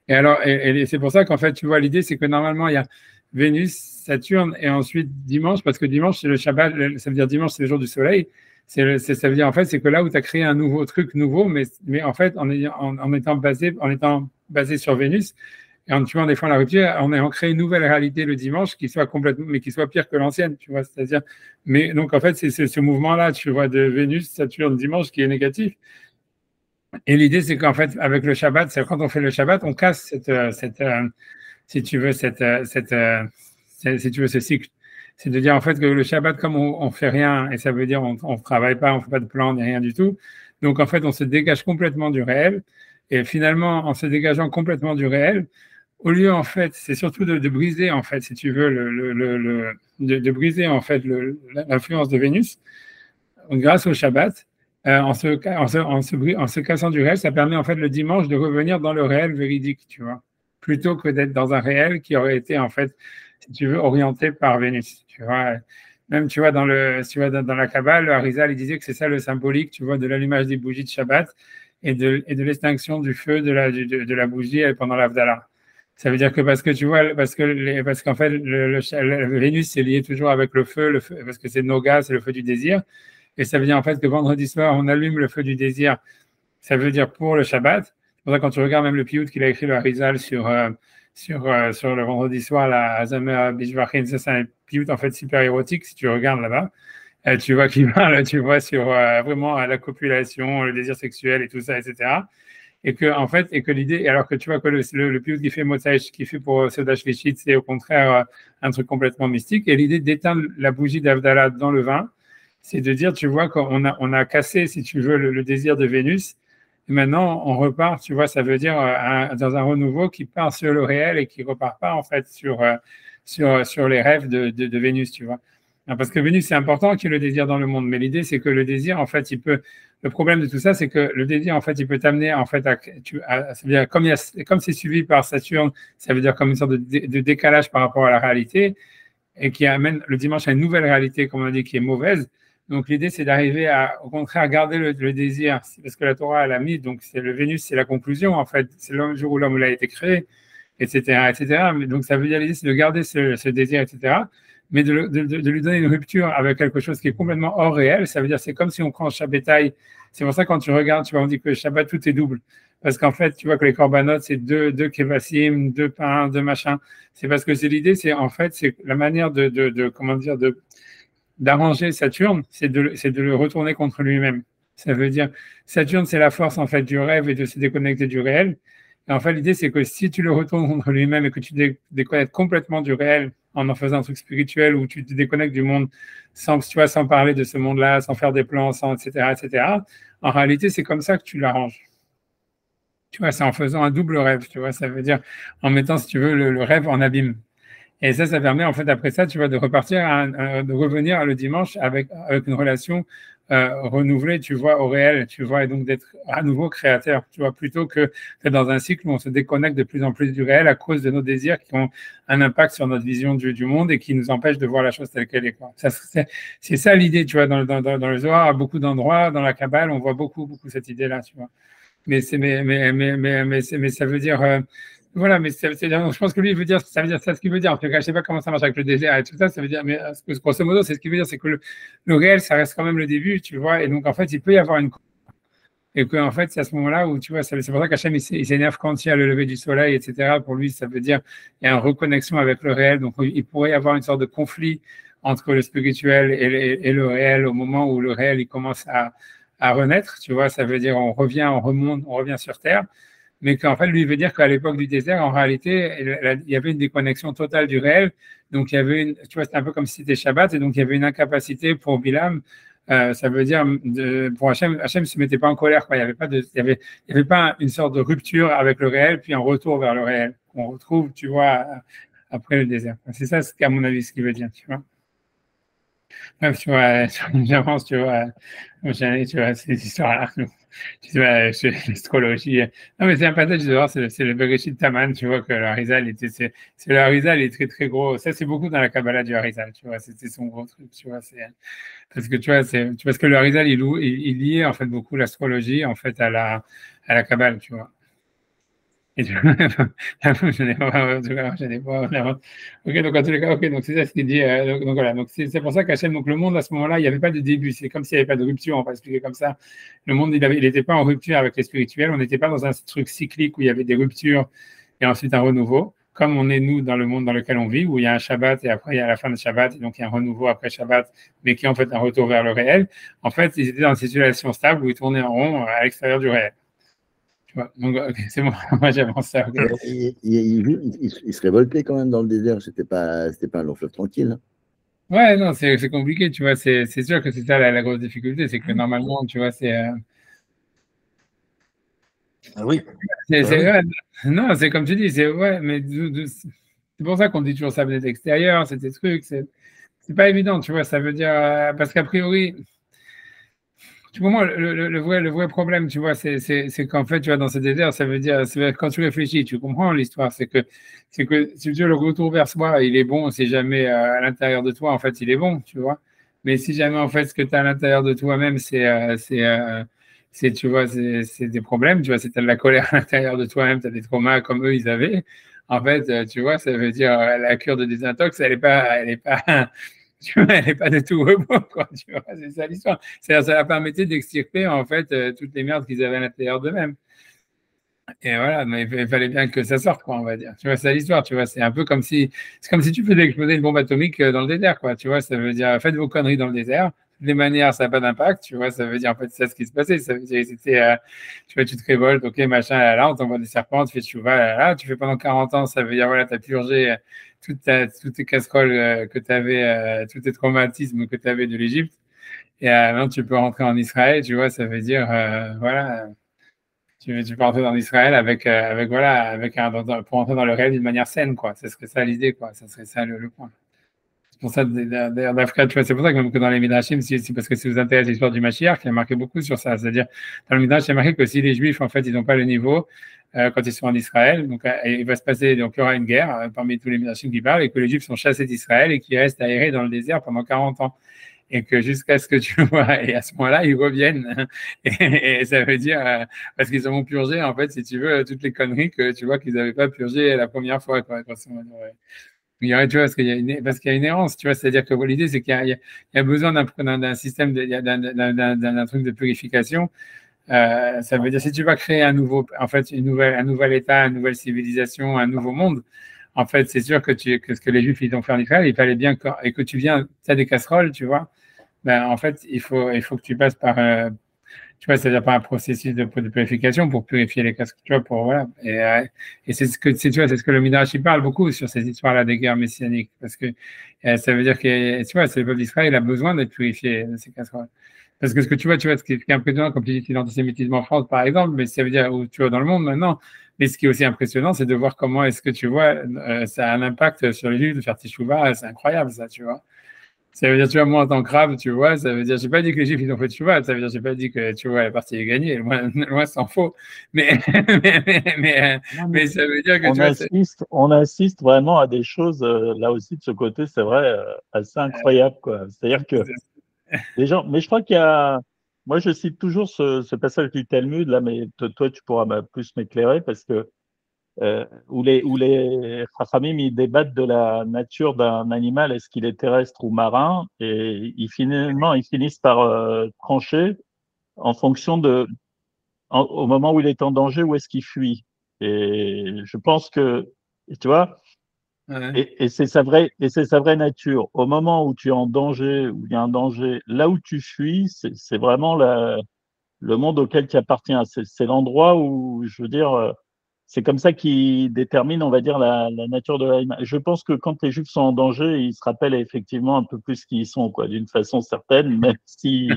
Et alors, et c'est pour ça qu'en fait, tu vois, l'idée, c'est que normalement, il y a Vénus, Saturne et ensuite dimanche, parce que dimanche, c'est le Shabbat, ça veut dire dimanche, c'est le jour du soleil. Ça veut dire, en fait, c'est que là où tu as créé un nouveau truc nouveau, mais en fait, en étant basé sur Vénus, et en tuant des fois la rupture, en ayant créé une nouvelle réalité le dimanche qui soit complètement, mais qui soit pire que l'ancienne, tu vois. C'est-à-dire, mais donc, en fait, c'est ce mouvement-là, tu vois, de Vénus, Saturne, dimanche qui est négatif. Et l'idée, c'est qu'en fait, avec le Shabbat, c'est quand on fait le Shabbat, on casse si tu veux, si tu veux, ce cycle. C'est de dire, en fait, que le Shabbat, comme on fait rien, et ça veut dire on travaille pas, on fait pas de plan, ni rien du tout. Donc, en fait, on se dégage complètement du réel. Et finalement, en se dégageant complètement du réel, au lieu, en fait, c'est surtout de briser, en fait, si tu veux, de briser, en fait, l'influence de Vénus, grâce au Shabbat, en se cassant du réel, ça permet en fait le dimanche de revenir dans le réel véridique, tu vois, plutôt que d'être dans un réel qui aurait été en fait, si tu veux, orienté par Vénus, tu vois. Même, tu vois, dans la Kabbale, le Harizal, il disait que c'est ça le symbolique, tu vois, de l'allumage des bougies de Shabbat et de l'extinction du feu de la bougie pendant l'Avdallah. Ça veut dire que parce que tu vois, parce qu'en fait, le Vénus, c'est lié toujours avec le feu, parce que c'est Noga, c'est le feu du désir. Et ça veut dire en fait que vendredi soir, on allume le feu du désir. Ça veut dire pour le Shabbat. C'est pour ça quand tu regardes même le piout qu'il a écrit le Harizal sur le vendredi soir, la Azamer Bishvachin, ça c'est un piout en fait super érotique si tu regardes là-bas. Tu vois qu'il parle, tu vois, sur vraiment la copulation, le désir sexuel et tout ça, etc. Et que en fait, et que l'idée, alors que tu vois que le piout qui fait Motsai, qui fait pour Seudah Shlichit, c'est au contraire un truc complètement mystique. Et l'idée d'éteindre la bougie d'Avdallah dans le vin, c'est de dire, tu vois, on a cassé, si tu veux, le désir de Vénus. Et maintenant, on repart, tu vois, ça veut dire dans un renouveau qui part sur le réel et qui repart pas, en fait, sur les rêves de Vénus, tu vois. Parce que Vénus, c'est important qu'il y ait le désir dans le monde. Mais l'idée, c'est que le désir, en fait, le problème de tout ça, c'est que le désir, en fait, il peut t'amener, en fait, ça veut dire, comme c'est suivi par Saturne, ça veut dire comme une sorte de décalage par rapport à la réalité et qui amène le dimanche à une nouvelle réalité, comme on a dit, qui est mauvaise. Donc l'idée, c'est d'arriver à, au contraire, garder le désir, parce que la Torah, elle a mis, donc c'est le Vénus, c'est la conclusion, en fait, c'est le jour où l'homme a été créé, etc., etc. Mais donc ça veut dire l'idée, c'est de garder ce désir, etc., mais de lui donner une rupture avec quelque chose qui est complètement hors réel. Ça veut dire, c'est comme si on prend Shabbatai. C'est pour ça quand tu regardes, tu vois, on dit que le Shabbat, tout est double. Parce qu'en fait, tu vois que les korbanot, c'est deux kevassim, deux pains, deux machins. C'est parce que c'est l'idée, c'est en fait, c'est la manière comment dire, d'arranger Saturne, c'est de le retourner contre lui-même. Ça veut dire, Saturne, c'est la force en fait du rêve et de se déconnecter du réel. Et en fait, l'idée, c'est que si tu le retournes contre lui-même et que tu déconnectes complètement du réel en faisant un truc spirituel où tu te déconnectes du monde sans parler de ce monde-là, sans faire des plans, etc., en réalité, c'est comme ça que tu l'arranges. Tu vois, c'est en faisant un double rêve, tu vois, ça veut dire en mettant, si tu veux, le rêve en abîme. Et ça permet, en fait, après ça, tu vois, de repartir, de revenir le dimanche avec une relation renouvelée, tu vois, au réel, tu vois, et donc d'être à nouveau créateur, tu vois, plutôt que d'être dans un cycle où on se déconnecte de plus en plus du réel à cause de nos désirs qui ont un impact sur notre vision du monde et qui nous empêchent de voir la chose telle qu'elle est, quoi. C'est ça l'idée, tu vois, dans le Zohar, à beaucoup d'endroits, dans la Kabbale, on voit beaucoup cette idée-là, tu vois. Mais ça veut dire, voilà, mais je pense que lui, il veut dire, ça veut dire ça, ce qu'il veut dire. En tout cas, je sais pas comment ça marche avec le désert et tout ça, ça veut dire, mais grosso modo, c'est ce qu'il veut dire, c'est que le réel, ça reste quand même le début, tu vois, et donc, en fait, il peut y avoir et que, en fait, c'est à ce moment-là où, tu vois, c'est pour ça qu'Hachem, il s'énerve quand il y a le lever du soleil, etc. Pour lui, ça veut dire, il y a une reconnexion avec le réel, donc il pourrait y avoir une sorte de conflit entre le spirituel et le réel au moment où le réel, il commence à renaître, tu vois, ça veut dire on remonte, on revient sur Terre, mais qu'en fait, lui, il veut dire qu'à l'époque du désert, en réalité, il y avait une déconnexion totale du réel, donc il y avait tu vois, c'était un peu comme si c'était Shabbat, et donc il y avait une incapacité pour Bilam, ça veut dire, pour Hachem ne se mettait pas en colère, quoi. Il y avait pas une sorte de rupture avec le réel, puis un retour vers le réel, qu'on retrouve, tu vois, après le désert. C'est ça, à mon avis, ce qu'il veut dire, tu vois. Bref, tu vois, j'avance, tu vois, tu vois, ces histoires-là. Tu vois, l'astrologie. Non, mais c'est un passage, tu vois, c'est le Bereshit Taman, tu vois, que le Harizal était, le Harizal est très, très gros. Ça, c'est beaucoup dans la Kabbalah du Harizal, tu vois, c'était son gros truc, tu vois, parce que, tu vois, parce que le Harizal, il liait, en fait, beaucoup l'astrologie, en fait, à la Kabbalah, tu vois. Et du coup, je n'ai pas, je n'ai pas. Ok, donc en tous les cas, ok, donc c'est ça ce qu'il dit. Donc voilà, donc c'est pour ça qu'Hachem, donc le monde à ce moment-là, il n'y avait pas de début. C'est comme s'il n'y avait pas de rupture. On va expliquer comme ça. Le monde, il n'était pas en rupture avec les spirituels. On n'était pas dans un truc cyclique où il y avait des ruptures et ensuite un renouveau. Comme on est nous dans le monde dans lequel on vit, où il y a un Shabbat et après il y a la fin de Shabbat, et donc il y a un renouveau après Shabbat, mais qui est en fait un retour vers le réel. En fait, ils étaient dans une situation stable où ils tournaient en rond à l'extérieur du réel. Tu vois, donc okay, c'est bon, moi j'avance ça. Okay.
Il se révoltait quand même dans le désert, c'était pas un long fleuve tranquille.
Ouais, non, c'est compliqué, tu vois, c'est sûr que c'est ça la grosse difficulté, c'est que normalement, tu vois,
Ah oui.
ouais, non, c'est comme tu dis, c'est ouais, mais c'est pour ça qu'on dit toujours ça venait de l'extérieur, c'est des trucs, c'est pas évident, tu vois, ça veut dire, parce qu'a priori, tu vois, moi, le vrai problème, tu vois, c'est qu'en fait, tu vois, dans ce désert, ça veut dire, quand tu réfléchis, tu comprends l'histoire, c'est que, si tu veux, le retour vers soi, il est bon, si jamais à l'intérieur de toi, en fait, il est bon, tu vois. Mais si jamais, en fait, ce que tu as à l'intérieur de toi-même, tu vois, c'est des problèmes, tu vois, c'est de la colère à l'intérieur de toi-même, tu as des traumas comme eux, ils avaient. En fait, tu vois, ça veut dire, la cure de désintox, elle est pas, tu vois, elle n'est pas de tout repos, quoi, tu vois, c'est ça l'histoire. C'est-à-dire, ça leur permettait d'extirper, en fait, toutes les merdes qu'ils avaient à l'intérieur d'eux-mêmes. Et voilà, mais il fallait bien que ça sorte, quoi, on va dire. Tu vois, c'est l'histoire, tu vois, c'est comme si tu faisais exploser une bombe atomique dans le désert, quoi, tu vois, ça veut dire, faites vos conneries dans le désert. De toutes les manières, ça n'a pas d'impact, tu vois, ça veut dire, en fait, c'est ça ce qui se passait. Ça veut dire, c'était, tu vois, tu te révoltes, ok, machin, là, on t'envoie des serpents, tu fais chouva, là, tu fais pendant 40 ans, ça veut dire, voilà, tu as purgé toutes tes casseroles que tu avais, tous tes traumatismes que tu avais de l'Égypte. Et maintenant, tu peux rentrer en Israël, tu vois, ça veut dire, voilà, tu peux rentrer en Israël voilà, pour rentrer dans le réel d'une manière saine, quoi. Ce serait ça l'idée, quoi. Ça serait ça le point. C'est pour ça, d'ailleurs, d'Afrique, tu vois, c'est pour ça que même que dans les Midrashim, parce que si vous intéressez l'histoire du Mashiach, il y a marqué beaucoup sur ça. C'est-à-dire, dans le Midrash, il y a marqué que si les Juifs, en fait, ils n'ont pas le niveau quand ils sont en Israël, donc il va se passer, donc il y aura une guerre parmi tous les Midrashim qui parlent, et que les Juifs sont chassés d'Israël et qui restent aérés dans le désert pendant 40 ans. Et que jusqu'à ce que tu vois, et à ce moment-là, ils reviennent. Et ça veut dire, parce qu'ils ont purgé, en fait, si tu veux, toutes les conneries que tu vois qu'ils n'avaient pas purgé la première fois, quoi. Il y aurait, tu vois, parce qu'il y a une errance, tu vois, c'est-à-dire que l'idée, c'est qu'il y a besoin d'un système, d'un truc de purification. Ça veut dire, si tu vas créer en fait, un nouvel État, une nouvelle civilisation, un nouveau monde, en fait, c'est sûr que ce que les Juifs ils ont fait en Israël, il fallait bien et que tu as des casseroles, tu vois. Ben, en fait, il faut que tu passes par, tu vois, c'est-à-dire par un processus de purification pour purifier les casseroles, tu vois, voilà. Et tu vois, c'est ce que le Midrash il parle beaucoup sur ces histoires-là des guerres messianiques, parce que ça veut dire que, tu vois, c'est le peuple d'Israël, il a besoin d'être purifié de ces casseroles. Parce que ce que tu vois, ce qui est impressionnant, comme tu dis, c'est l'antisémitisme en France, par exemple, mais ça veut dire, où tu vois, dans le monde maintenant. Mais ce qui est aussi impressionnant, c'est de voir comment est-ce que tu vois, ça a un impact sur les Juifs de faire Teshuvah, c'est incroyable, ça, tu vois. Ça veut dire, tu vois, moi, en tant que rave, tu vois, ça veut dire, j'ai pas dit que les Juifs, ils ont fait Teshuvah, ça veut dire, j'ai pas dit que, tu vois, la partie est gagnée, loin s'en faut. Mais,
Non,
mais ça veut dire que,
on
tu vois,
on assiste vraiment à des choses, là aussi, de ce côté, c'est vrai, assez incroyables, quoi. C'est-à-dire que les gens, mais je crois qu'il y a, moi, je cite toujours ce passage du Talmud, là, mais toi, tu pourras plus m'éclairer parce que, où les Chachamim, ils débattent de la nature d'un animal, est-ce qu'il est terrestre ou marin, et finalement, ils finissent par trancher en fonction au moment où il est en danger, où est-ce qu'il fuit. Et je pense que, tu vois,
ouais.
et c'est sa vraie nature. Au moment où tu es en danger, où il y a un danger, là où tu fuis, c'est vraiment le monde auquel tu appartiens. C'est l'endroit où, je veux dire, c'est comme ça qui détermine, on va dire, la nature de l'animal. Je pense que quand les Juifs sont en danger, ils se rappellent effectivement un peu plus qui ils sont, quoi, d'une façon certaine, même si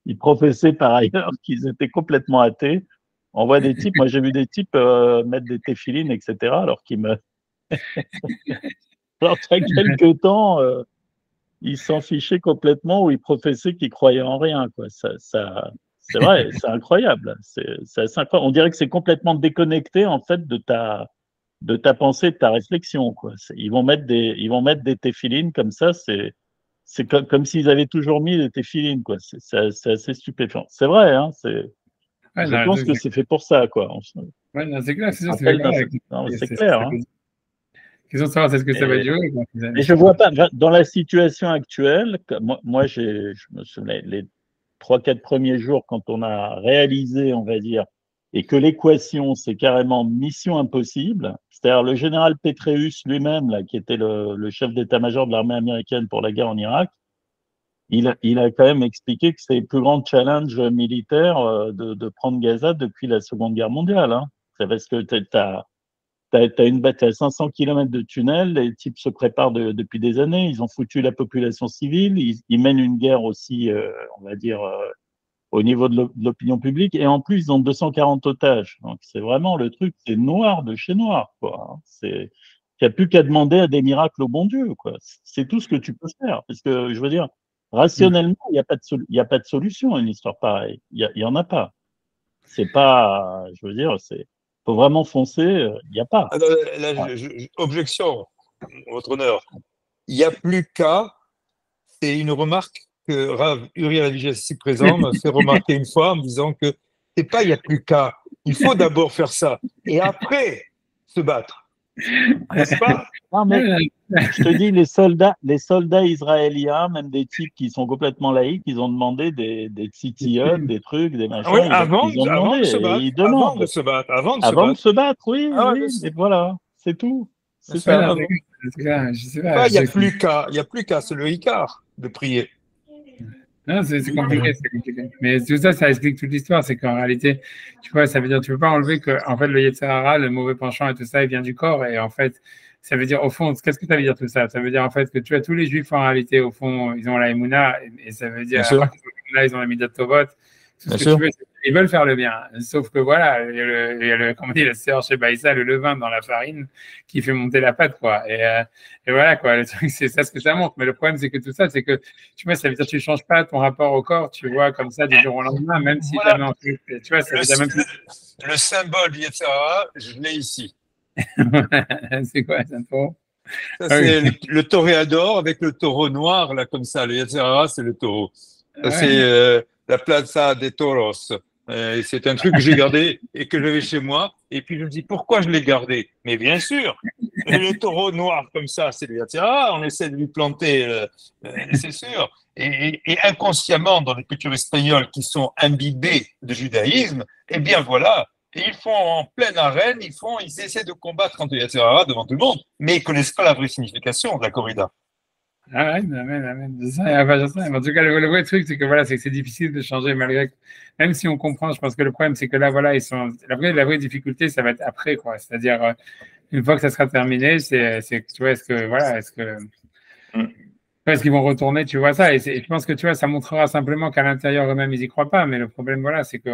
ils professaient par ailleurs qu'ils étaient complètement athées. On voit des types, moi j'ai vu des types mettre des téphilines, etc., alors qu'il y a quelques temps, il s'en fichait complètement ou il professait qu'il croyait en rien, quoi. C'est vrai, c'est incroyable. C'est assez incroyable. On dirait que c'est complètement déconnecté, en fait, de ta pensée, de ta réflexion, quoi. Ils vont mettre des téfilines comme ça, c'est comme s'ils avaient toujours mis des téfilines, quoi. C'est assez stupéfiant. C'est vrai, hein,
Ouais,
je
non,
pense que c'est fait pour ça, quoi.
ouais, non, c'est clair, c'est sûr, c'est
Appel
fait
d'un-
clair.
non, mais c'est
C'est
clair,
ça
hein.
question de savoir c'est ce que ça va
Et,
durer. Quoi, ces années.
et je vois pas, dans la situation actuelle, moi je me souviens, les 3, 4 premiers jours, quand on a réalisé, on va dire, et que l'équation, c'est carrément mission impossible, c'est-à-dire le général Petraeus lui-même, là, qui était le chef d'état-major de l'armée américaine pour la guerre en Irak, il a quand même expliqué que c'est le plus grand challenge militaire de prendre Gaza depuis la Seconde Guerre mondiale. Hein. C'est parce que t'as une bataille à 500 km de tunnel, les types se préparent depuis des années, ils ont foutu la population civile, ils mènent une guerre aussi, on va dire, au niveau de l'opinion publique, et en plus, ils ont 240 otages. Donc, c'est vraiment le truc, c'est noir de chez noir, quoi. Hein. Il n'y a plus qu'à demander à des miracles au bon Dieu, quoi. C'est tout ce que tu peux faire. Parce que, je veux dire, rationnellement, il n'y a pas de solution à une histoire pareille. Il y en a pas. C'est pas, je veux dire, faut vraiment foncer, il n'y a pas.
Alors, là, objection, votre honneur. Il n'y a plus qu'à, c'est une remarque que Rav Uriel Avigé, ici présent, m'a fait remarquer une fois en me disant que c'est pas il n'y a plus qu'à. Il faut d'abord faire ça et après se battre. N'est-ce pas?
Non, mais je te dis, les soldats israéliens, même des types qui sont complètement laïcs, ils ont demandé des tzitziot, des trucs, des machins.
Oui,
Ils ont demandé
avant de se
et
battre,
ils demandent.
avant de se
Avant de se
battre.
battre, oui,
Ah ouais,
oui, et voilà, c'est tout. C'est
n'est-ce pas?
ça.
Non, c'est clair, je sais
Pas,
pas.
il n'y a plus qu'à, il n'y a plus qu'à, c'est le Icar de prier.
Non, c'est compliqué, c'est compliqué. Mais tout ça, ça explique toute l'histoire. C'est qu'en réalité, tu vois, ça veut dire, tu peux pas enlever que, en fait, le Yetzer Hara, le mauvais penchant et tout ça, il vient du corps. Et en fait, ça veut dire, au fond, qu'est-ce que ça veut dire tout ça? Ça veut dire, en fait, que tu as tous les juifs, en réalité, au fond, ils ont la Emouna. Et ça veut dire,
Bien
à
sûr,
partir de la ils ont la Midat Tovot. Tout
bien
ce que tu
sûr.
veux, ils veulent faire le bien. Sauf que voilà, il y a le comment on dit, le sœur chez Baïsa, le levain dans la farine qui fait monter la pâte, quoi. Et voilà, quoi. Le truc, c'est ça ce que ça montre. Mais le problème, c'est que tout ça, c'est que, tu vois, ça veut dire que tu ne changes pas ton rapport au corps, tu vois, comme ça, du jour au lendemain, même si
Voilà,
jamais, tu vois, ça veut dire même si.
le symbole du Yetzirah, je l'ai ici.
C'est quoi, ça pour
Ça,
Ah
c'est
oui.
le toréador avec le taureau noir, là, comme ça. Le Yetzirah, c'est le taureau. Ça,
Ouais.
c'est la Plaza de Toros. C'est un truc que j'ai gardé et que j'avais chez moi. Et puis, je me dis, pourquoi je l'ai gardé? Mais bien sûr, le taureau noir, comme ça, c'est le Yetzirah. On essaie de lui planter, c'est sûr. Et inconsciemment, dans les cultures espagnoles qui sont imbibées de judaïsme, eh bien, voilà. Et ils font en pleine arène, ils essaient de combattre contre le Yetzirah devant tout le monde, mais ils connaissent pas la vraie signification de la corrida.
Ah ouais, amen, amen. Je sais, enfin, je sais. Mais en tout cas, le vrai truc, c'est que voilà, c'est difficile de changer malgré que, même si on comprend, je pense que le problème, c'est que là, voilà, la vraie difficulté, ça va être après, quoi. C'est-à-dire, une fois que ça sera terminé, tu vois, est-ce qu'ils vont retourner, tu vois ça, et je pense que tu vois, ça montrera simplement qu'à l'intérieur eux-mêmes ils y croient pas. Mais le problème, voilà, c'est que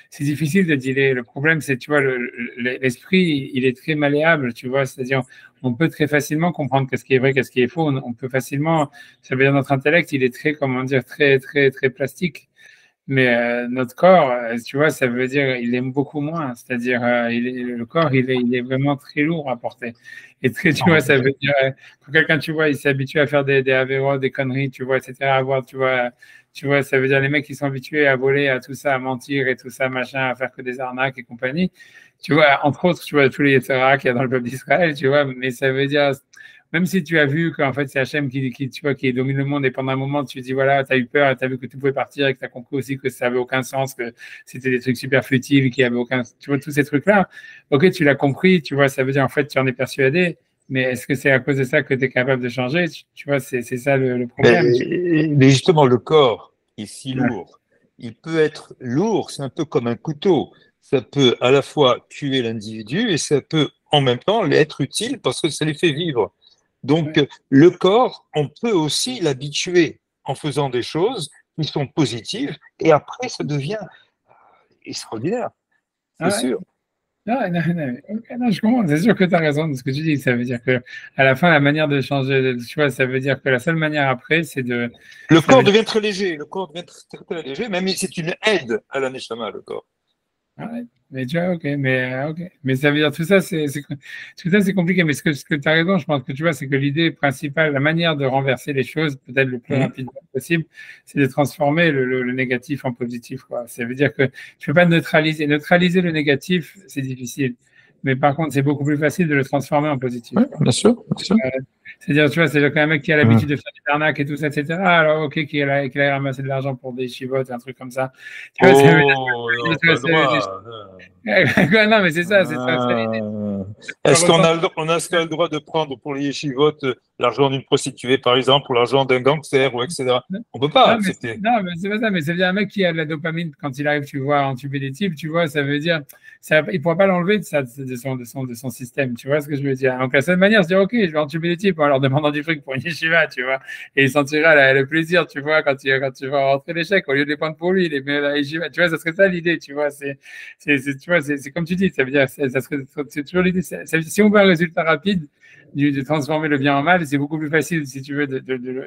c'est difficile de dealer. Le problème, c'est, tu vois, l'esprit, il est très malléable, tu vois, c'est-à-dire on peut très facilement comprendre qu'est-ce qui est vrai, qu'est-ce qui est faux. On peut facilement, ça veut dire notre intellect, il est très, comment dire, très, très, très plastique. Mais notre corps, tu vois, ça veut dire il aime beaucoup moins. C'est-à-dire, le corps, il est vraiment très lourd à porter. Et très, tu vois, ça veut dire, quand quelqu'un, tu vois, il s'est habitué à faire des avéros, des conneries, tu vois, etc., à avoir, tu vois, ça veut dire les mecs qui sont habitués à voler, à tout ça, à mentir et tout ça, machin, à faire que des arnaques et compagnie. Tu vois, entre autres, tu vois, tous les etc. qu'il y a dans le peuple d'Israël, tu vois, mais ça veut dire, même si tu as vu qu'en fait c'est Hachem tu vois, qui domine le monde et pendant un moment tu te dis voilà, tu as eu peur, tu as vu que tu pouvais partir et que tu as compris aussi que ça avait aucun sens, que c'était des trucs super futiles, qui avaient aucun, tu vois, tous ces trucs-là. Ok, tu l'as compris, tu vois, ça veut dire en fait tu en es persuadé, mais est-ce que c'est à cause de ça que tu es capable de changer? Tu vois, c'est ça le problème.
Mais justement, le corps est si lourd. Il peut être lourd, c'est un peu comme un couteau. Ça peut à la fois tuer l'individu et ça peut en même temps l'être utile parce que ça les fait vivre. Donc, le corps, on peut aussi l'habituer en faisant des choses qui sont positives et après, ça devient extraordinaire, c'est
Ah ouais.
sûr.
Non, non, non, ok, non, je comprends. C'est sûr que tu as raison de ce que tu dis. Ça veut dire que à la fin, la manière de changer, tu vois, ça veut dire que la seule manière après, c'est de.
Le
Ça
corps
veut dire.
devient très léger, le corps devient très léger, même si c'est une aide à la neshama, le corps.
Ah ouais, mais tu vois, ok. Mais ça veut dire tout ça, tout ça, c'est compliqué. Mais ce que tu as raison, je pense que tu vois, c'est que l'idée principale, la manière de renverser les choses, peut-être le plus
Mhm.
rapidement possible, c'est de transformer le négatif en positif, quoi. Ça veut dire que tu peux pas neutraliser. Neutraliser le négatif, c'est difficile. Mais par contre, c'est beaucoup plus facile de le transformer en positif,
Oui,
quoi.
bien sûr, bien sûr.
C'est-à-dire, tu vois, c'est qu'un mec qui a
Mhm.
l'habitude de faire du arnaque et tout ça, etc. Alors, ok, qu'il a ramassé de l'argent pour des chivotes, un truc comme ça. Tu vois, ça veut dire,
Oh, non,
tu
pas
vois,
le droit.
non, mais c'est ça, le
Est-ce qu'on
ressens.
a, est-ce qu'on a le droit de prendre pour les yeshivotes l'argent d'une prostituée, par exemple, ou l'argent d'un gangster, ou etc. On peut pas accepter.
Non, mais c'est pas ça, mais ça veut dire un mec qui a de la dopamine quand il arrive, tu vois, à entuber des types, tu vois, ça veut dire, il pourra pas l'enlever de son système, tu vois ce que je veux dire. Donc la seule manière, c'est de dire, ok, je vais entuber des types en leur demandant du truc pour une yeshiva, tu vois, et il sentira le plaisir, tu vois, quand tu vas rentrer l'échec, au lieu de les prendre pour lui, il les met à la yeshiva, tu vois, ça serait ça l'idée, tu vois, tu vois, c'est comme tu dis, ça veut dire, ça serait, c'est toujours l'idée, si on veut un résultat rapide, de transformer le bien en mal, c'est beaucoup plus facile, si tu veux, de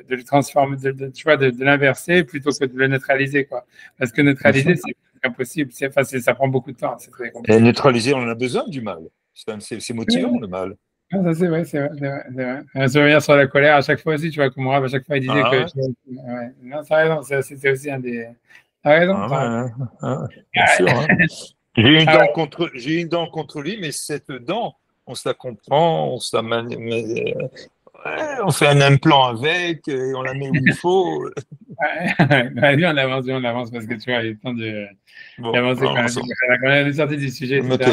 le transformer, tu vois, de l'inverser plutôt que de le neutraliser, quoi. Parce que
Bien sûr.
neutraliser, c'est impossible. Enfin, ça prend beaucoup de temps. C'est très
Et
compliqué.
neutraliser, on en a besoin du mal. C'est motivant, le mal.
Ah, ça, c'est vrai, c'est vrai, c'est vrai, c'est vrai. Se revenir sur la colère à chaque fois aussi, tu vois, comme Rav, à chaque fois, il disait que,
Ah,
tu vois, ouais. Non, t'as raison, c'était aussi un des. T'as raison,
ah,
t'as raison.
ouais, bien sûr.
Ah,
Hein.
ouais.
J'ai une dent contre lui, mais cette dent, on se la comprend, on fait un implant avec, et on la met où il faut.
Vas-y, on avance parce que tu vois, il est temps
Bon,
d'avancer quand
alors,
même. On est sorti du sujet, etc.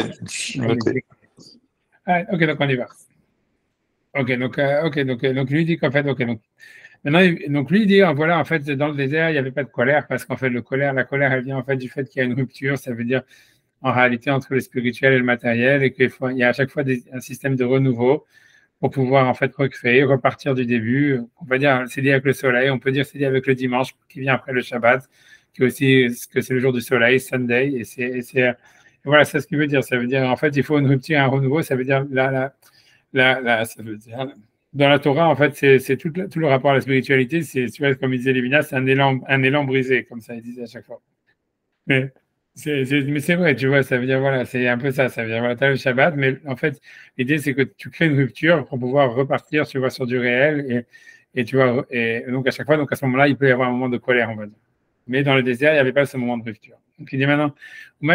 notez.
Ouais, ok, donc on y va. Donc lui dit qu'en fait, ok, donc maintenant, donc lui dit, voilà, en fait, dans le désert, il n'y avait pas de colère parce qu'en fait, la colère, elle vient en fait du fait qu'il y a une rupture, ça veut dire en réalité entre le spirituel et le matériel et il y a à chaque fois un système de renouveau pour pouvoir en fait recréer, repartir du début. On va dire, c'est lié avec le soleil, on peut dire c'est lié avec le dimanche qui vient après le Shabbat, qui est aussi que c'est le jour du soleil, Sunday, voilà, c'est ce qu'il veut dire. Ça veut dire en fait, il faut une rupture, un renouveau. Ça veut dire ça veut dire, dans la Torah, en fait, c'est tout le rapport à la spiritualité. C'est, tu vois, comme il disait Lévinas, c'est un élan brisé, comme ça, il disait à chaque fois. Mais mais c'est vrai, tu vois, ça veut dire, voilà, c'est un peu ça. Ça veut dire, voilà, tu as le Shabbat, mais en fait, l'idée, c'est que tu crées une rupture pour pouvoir repartir, tu vois, sur du réel. Et tu vois, et donc à chaque fois, donc à ce moment-là, il peut y avoir un moment de colère, on va dire. Mais dans le désert, il n'y avait pas ce moment de rupture. Donc il dit maintenant, ou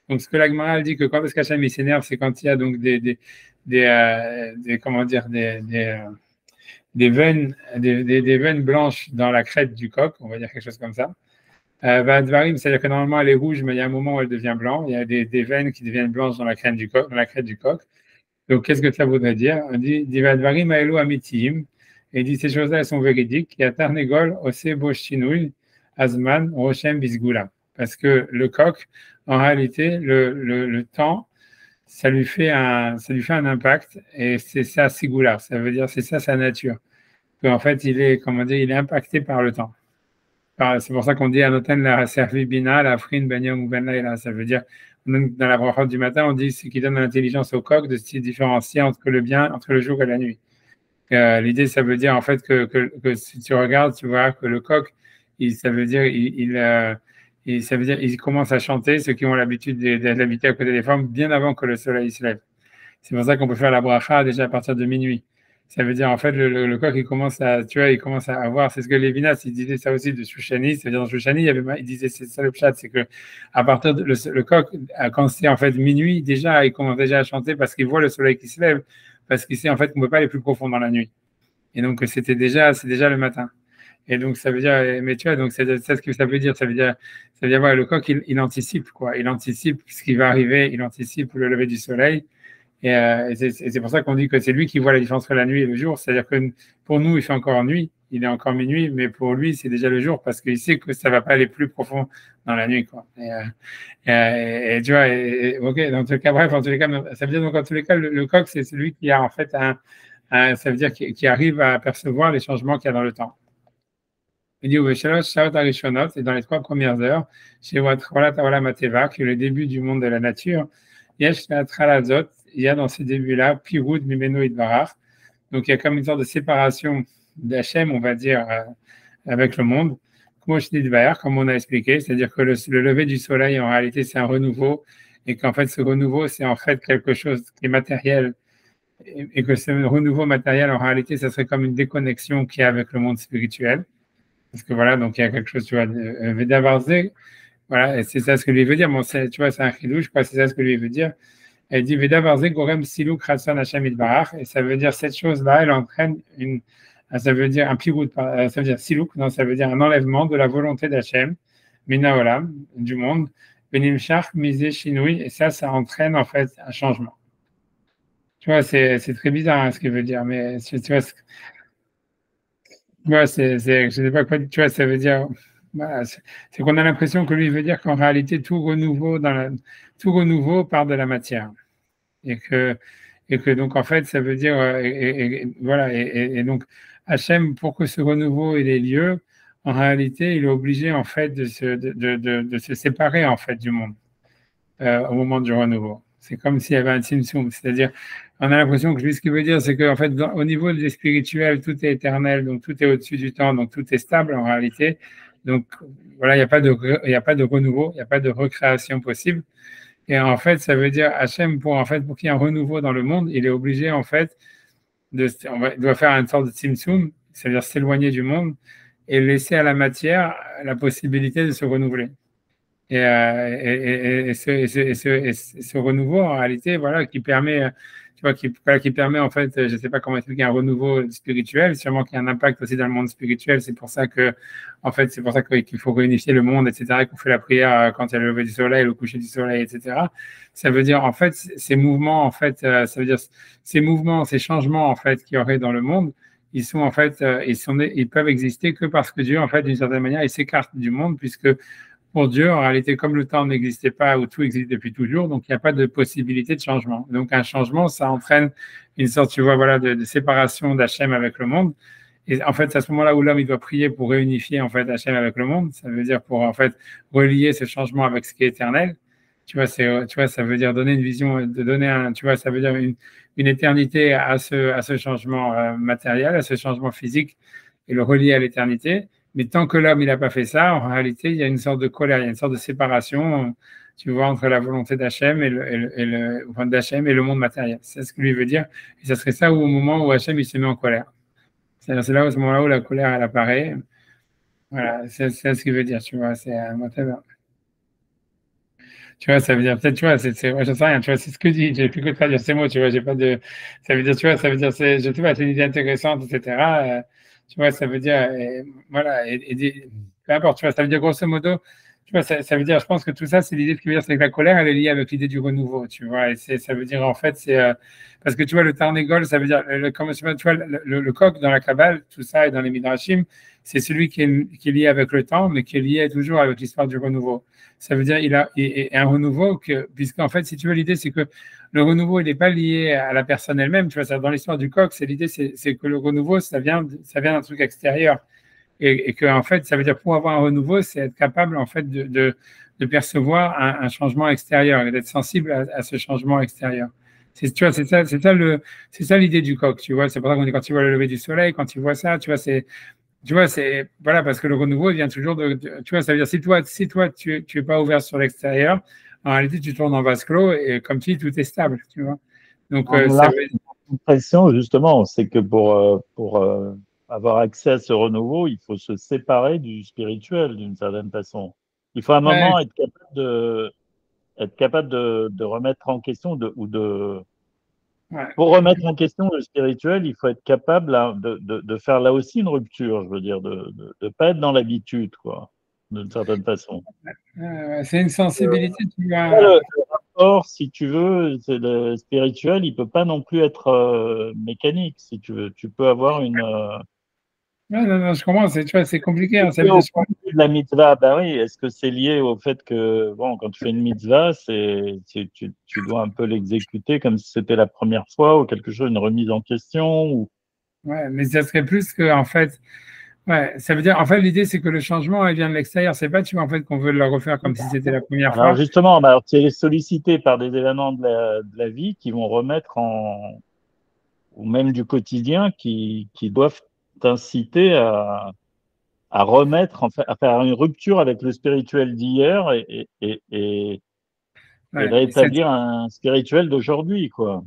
donc, ce que la Gemara dit que quand est-ce qu'Hachem il s'énerve, c'est quand il y a donc comment dire, des veines blanches dans la crête du coq, on va dire quelque chose comme ça. C'est-à-dire que normalement elle est rouge, mais il y a un moment où elle devient blanche. Il y a des veines qui deviennent blanches dans la crête du coq. Donc, qu'est-ce que ça voudrait dire? On dit Vadvarim Aelu Amitim, et il dit ces choses-là, elles sont véridiques. Il y a Tarnegol, Osebo Shinui, Azman, Roshem Bisgula. Parce que le coq, en réalité, le temps, ça lui fait un impact, et c'est ça, Sigula. Ça veut dire, c'est ça sa nature. En fait, comment dire, il est impacté par le temps. C'est pour ça qu'on dit Anoten la servi bina, la frine, benyam ou ben laïla. Ça veut dire, dans la bracha du matin, on dit ce qui donne l'intelligence au coq de se différencier entre le bien, entre le jour et la nuit. L'idée, ça veut dire en fait que si tu regardes, tu vois que le coq, ça veut dire, ça veut dire, il commence à chanter, ceux qui ont l'habitude d'habiter à côté des femmes, bien avant que le soleil se lève. C'est pour ça qu'on peut faire la bracha déjà à partir de minuit. Ça veut dire, en fait, le coq, il commence à, tu vois, il commence à avoir, c'est ce que Lévinas, il disait ça aussi de Shouchani, c'est-à-dire dans Shouchani, il disait, c'est ça le pshat, c'est que à partir de le coq, quand c'est en fait minuit, déjà, il commence déjà à chanter parce qu'il voit le soleil qui se lève, parce qu'il sait en fait qu'on ne peut pas aller plus profond dans la nuit. Et donc, c'est déjà le matin. Et donc, ça veut dire, mais tu vois, donc c'est ça ce que ça veut dire. Ça veut dire, voilà, le coq, il anticipe, quoi. Il anticipe ce qui va arriver, il anticipe le lever du soleil. Et c'est pour ça qu'on dit que c'est lui qui voit la différence entre la nuit et le jour. C'est-à-dire que pour nous, il fait encore nuit, il est encore minuit, mais pour lui, c'est déjà le jour parce qu'il sait que ça ne va pas aller plus profond dans la nuit, quoi. Et tu vois, ok, dans tous les cas, bref, en tous les cas, ça veut dire donc en tous les cas, le coq, c'est celui qui a en fait ça veut dire qui arrive à percevoir les changements qu'il y a dans le temps. Il dit Uveshalosh Shaot Arishonot, et dans les 3 premières heures, chez Watralat Olam Hateva, qui est le début du monde de la nature, Yesh Tralazot, il y a dans ces débuts-là, Pirud Mimeno Idvarach. Donc il y a comme une sorte de séparation d'Hachem, on va dire, avec le monde. Comme on a expliqué, c'est-à-dire que le lever du soleil, en réalité, c'est un renouveau, et qu'en fait, ce renouveau, c'est en fait quelque chose qui est matériel, et que ce renouveau matériel, en réalité, ça serait comme une déconnexion qu'il y a avec le monde spirituel. Parce que voilà, donc il y a quelque chose, tu vois, Veda Barzé, voilà, et c'est ça ce que lui veut dire. Bon, tu vois, c'est un chidouche, je crois que c'est ça ce que lui veut dire. Elle dit Veda Barzé Gorem Siluk Ratson Hashem Idbarach, et ça veut dire cette chose-là, elle entraîne ça veut dire un pirout, ça veut dire Siluk, non, ça veut dire un enlèvement de la volonté d'Hachem, Mina Olam, du monde, Benim Shach, Misé Shinoui, et ça entraîne en fait un changement. Tu vois, c'est très bizarre hein, ce qu'il veut dire, mais tu vois, je sais pas quoi, tu vois, ça veut dire, voilà, c'est qu'on a l'impression que lui veut dire qu'en réalité, tout renouveau part de la matière. Et que donc, en fait, ça veut dire, voilà, et donc, Hachem, pour que ce renouveau ait lieu, en réalité, il est obligé, en fait, de se séparer, en fait, du monde, au moment du renouveau. C'est comme s'il y avait un tzimtzum, c'est-à-dire, on a l'impression que lui, ce qu'il veut dire, c'est qu'en fait, au niveau des spirituels, tout est éternel, donc tout est au-dessus du temps, donc tout est stable en réalité. Donc voilà, il n'y a pas de renouveau, il n'y a pas de recréation possible. Et en fait, ça veut dire Hachem, pour qu'il y ait un renouveau dans le monde, il est obligé en fait il doit faire une sorte de tzimtzum, c'est-à-dire s'éloigner du monde et laisser à la matière la possibilité de se renouveler. Et ce renouveau, en réalité, voilà, qui permet, tu vois, qui permet, en fait, je ne sais pas comment expliquer, un renouveau spirituel, sûrement qu'il y a un impact aussi dans le monde spirituel. C'est pour ça que, en fait, qu'il faut réunifier le monde, etc., et qu'on fait la prière quand il y a le lever du soleil, le coucher du soleil, etc. Ça veut dire, en fait, ces mouvements, en fait, ça veut dire ces mouvements, ces changements, en fait, qu'il y aurait dans le monde, ils sont, en fait, ils peuvent exister que parce que Dieu, en fait, d'une certaine manière, il s'écarte du monde, puisque pour Dieu, en réalité, comme le temps n'existait pas ou tout existe depuis toujours, donc il n'y a pas de possibilité de changement. Donc un changement, ça entraîne une sorte, tu vois, voilà, de séparation d'Hachem avec le monde. Et en fait, c'est à ce moment-là où l'homme il doit prier pour réunifier en fait Hachem avec le monde. Ça veut dire pour en fait relier ce changement avec ce qui est éternel. Tu vois, ça veut dire donner une vision, tu vois, ça veut dire une éternité à ce changement matériel, à ce changement physique et le relier à l'éternité. Mais tant que l'homme il n'a pas fait ça, en réalité, il y a une sorte de colère, il y a une sorte de séparation, tu vois, entre la volonté d'Hachem d'Hachem et le monde matériel. C'est ce que lui veut dire. Et ça serait ça au moment où Hachem il se met en colère. C'est là, à ce moment-là où la colère elle apparaît. Voilà, c'est ce qu'il veut dire, tu vois. C'est tu vois, ça veut dire peut-être, tu vois, ouais, je sais rien, tu vois, c'est ce que dit, j'ai plus que traduire ces mots, tu vois, j'ai pas de, ça veut dire, tu vois, ça veut dire, je sais pas, c'est une idée intéressante, etc. Tu vois, ça veut dire, voilà, peu importe, tu vois, ça veut dire grosso modo, tu vois, ça veut dire, je pense que tout ça, c'est l'idée, ce qui veut dire, c'est que la colère, elle est liée avec l'idée du renouveau, tu vois, et ça veut dire, en fait, parce que tu vois, le Tarnégol, ça veut dire, tu vois, le coq dans la Kabbale, tout ça, et dans les Midrashim, c'est celui qui est lié avec le temps, mais qui est lié toujours avec l'histoire du renouveau. Ça veut dire il a un renouveau puisqu'en fait, si tu veux, l'idée c'est que le renouveau il n'est pas lié à la personne elle-même. Tu vois, ça, dans l'histoire du coq, l'idée c'est que le renouveau ça vient d'un truc extérieur et que en fait ça veut dire pour avoir un renouveau, c'est être capable en fait de percevoir un changement extérieur et d'être sensible à ce changement extérieur. Tu vois, c'est ça l'idée du coq. Tu vois, c'est pour ça qu'on dit quand tu vois le lever du soleil, quand tu vois ça, tu vois voilà, parce que le renouveau vient toujours tu vois, ça veut dire, si toi, tu es pas ouvert sur l'extérieur, en réalité, tu tournes en vase clos et comme tu dis, tout est stable, tu vois. Donc, ça veut
l'impression, justement, c'est que pour avoir accès à ce renouveau, il faut se séparer du spirituel d'une certaine façon. Il faut à un moment être capable de remettre en question pour remettre en question le spirituel, il faut être capable de faire là aussi une rupture, je veux dire, de ne pas être dans l'habitude, quoi, d'une certaine façon.
c'est une sensibilité, tu vois.
Le rapport, si tu veux, c'est le spirituel, il peut pas non plus être mécanique, si tu veux. Tu peux avoir une.
Non, je comprends, tu vois, c'est compliqué. Hein, ça veut
Au
dire,
point de vue de la mitzvah, bah oui, est-ce que c'est lié au fait que, bon, quand tu fais une mitzvah, tu dois un peu l'exécuter comme si c'était la première fois ou quelque chose, une remise en question ou...
ouais, mais ça serait plus que, en fait, Ouais, ça veut dire, en fait, l'idée, c'est que le changement, il vient de l'extérieur. C'est pas, tu vois, en fait, qu'on veut le refaire comme si c'était la première
Alors
fois.
justement, bah, tu es sollicité par des événements de la vie qui vont remettre en, ou même du quotidien, qui doivent t'inciter à remettre, en fait, à faire une rupture avec le spirituel d'hier et
Ouais,
rétablir un spirituel d'aujourd'hui, quoi.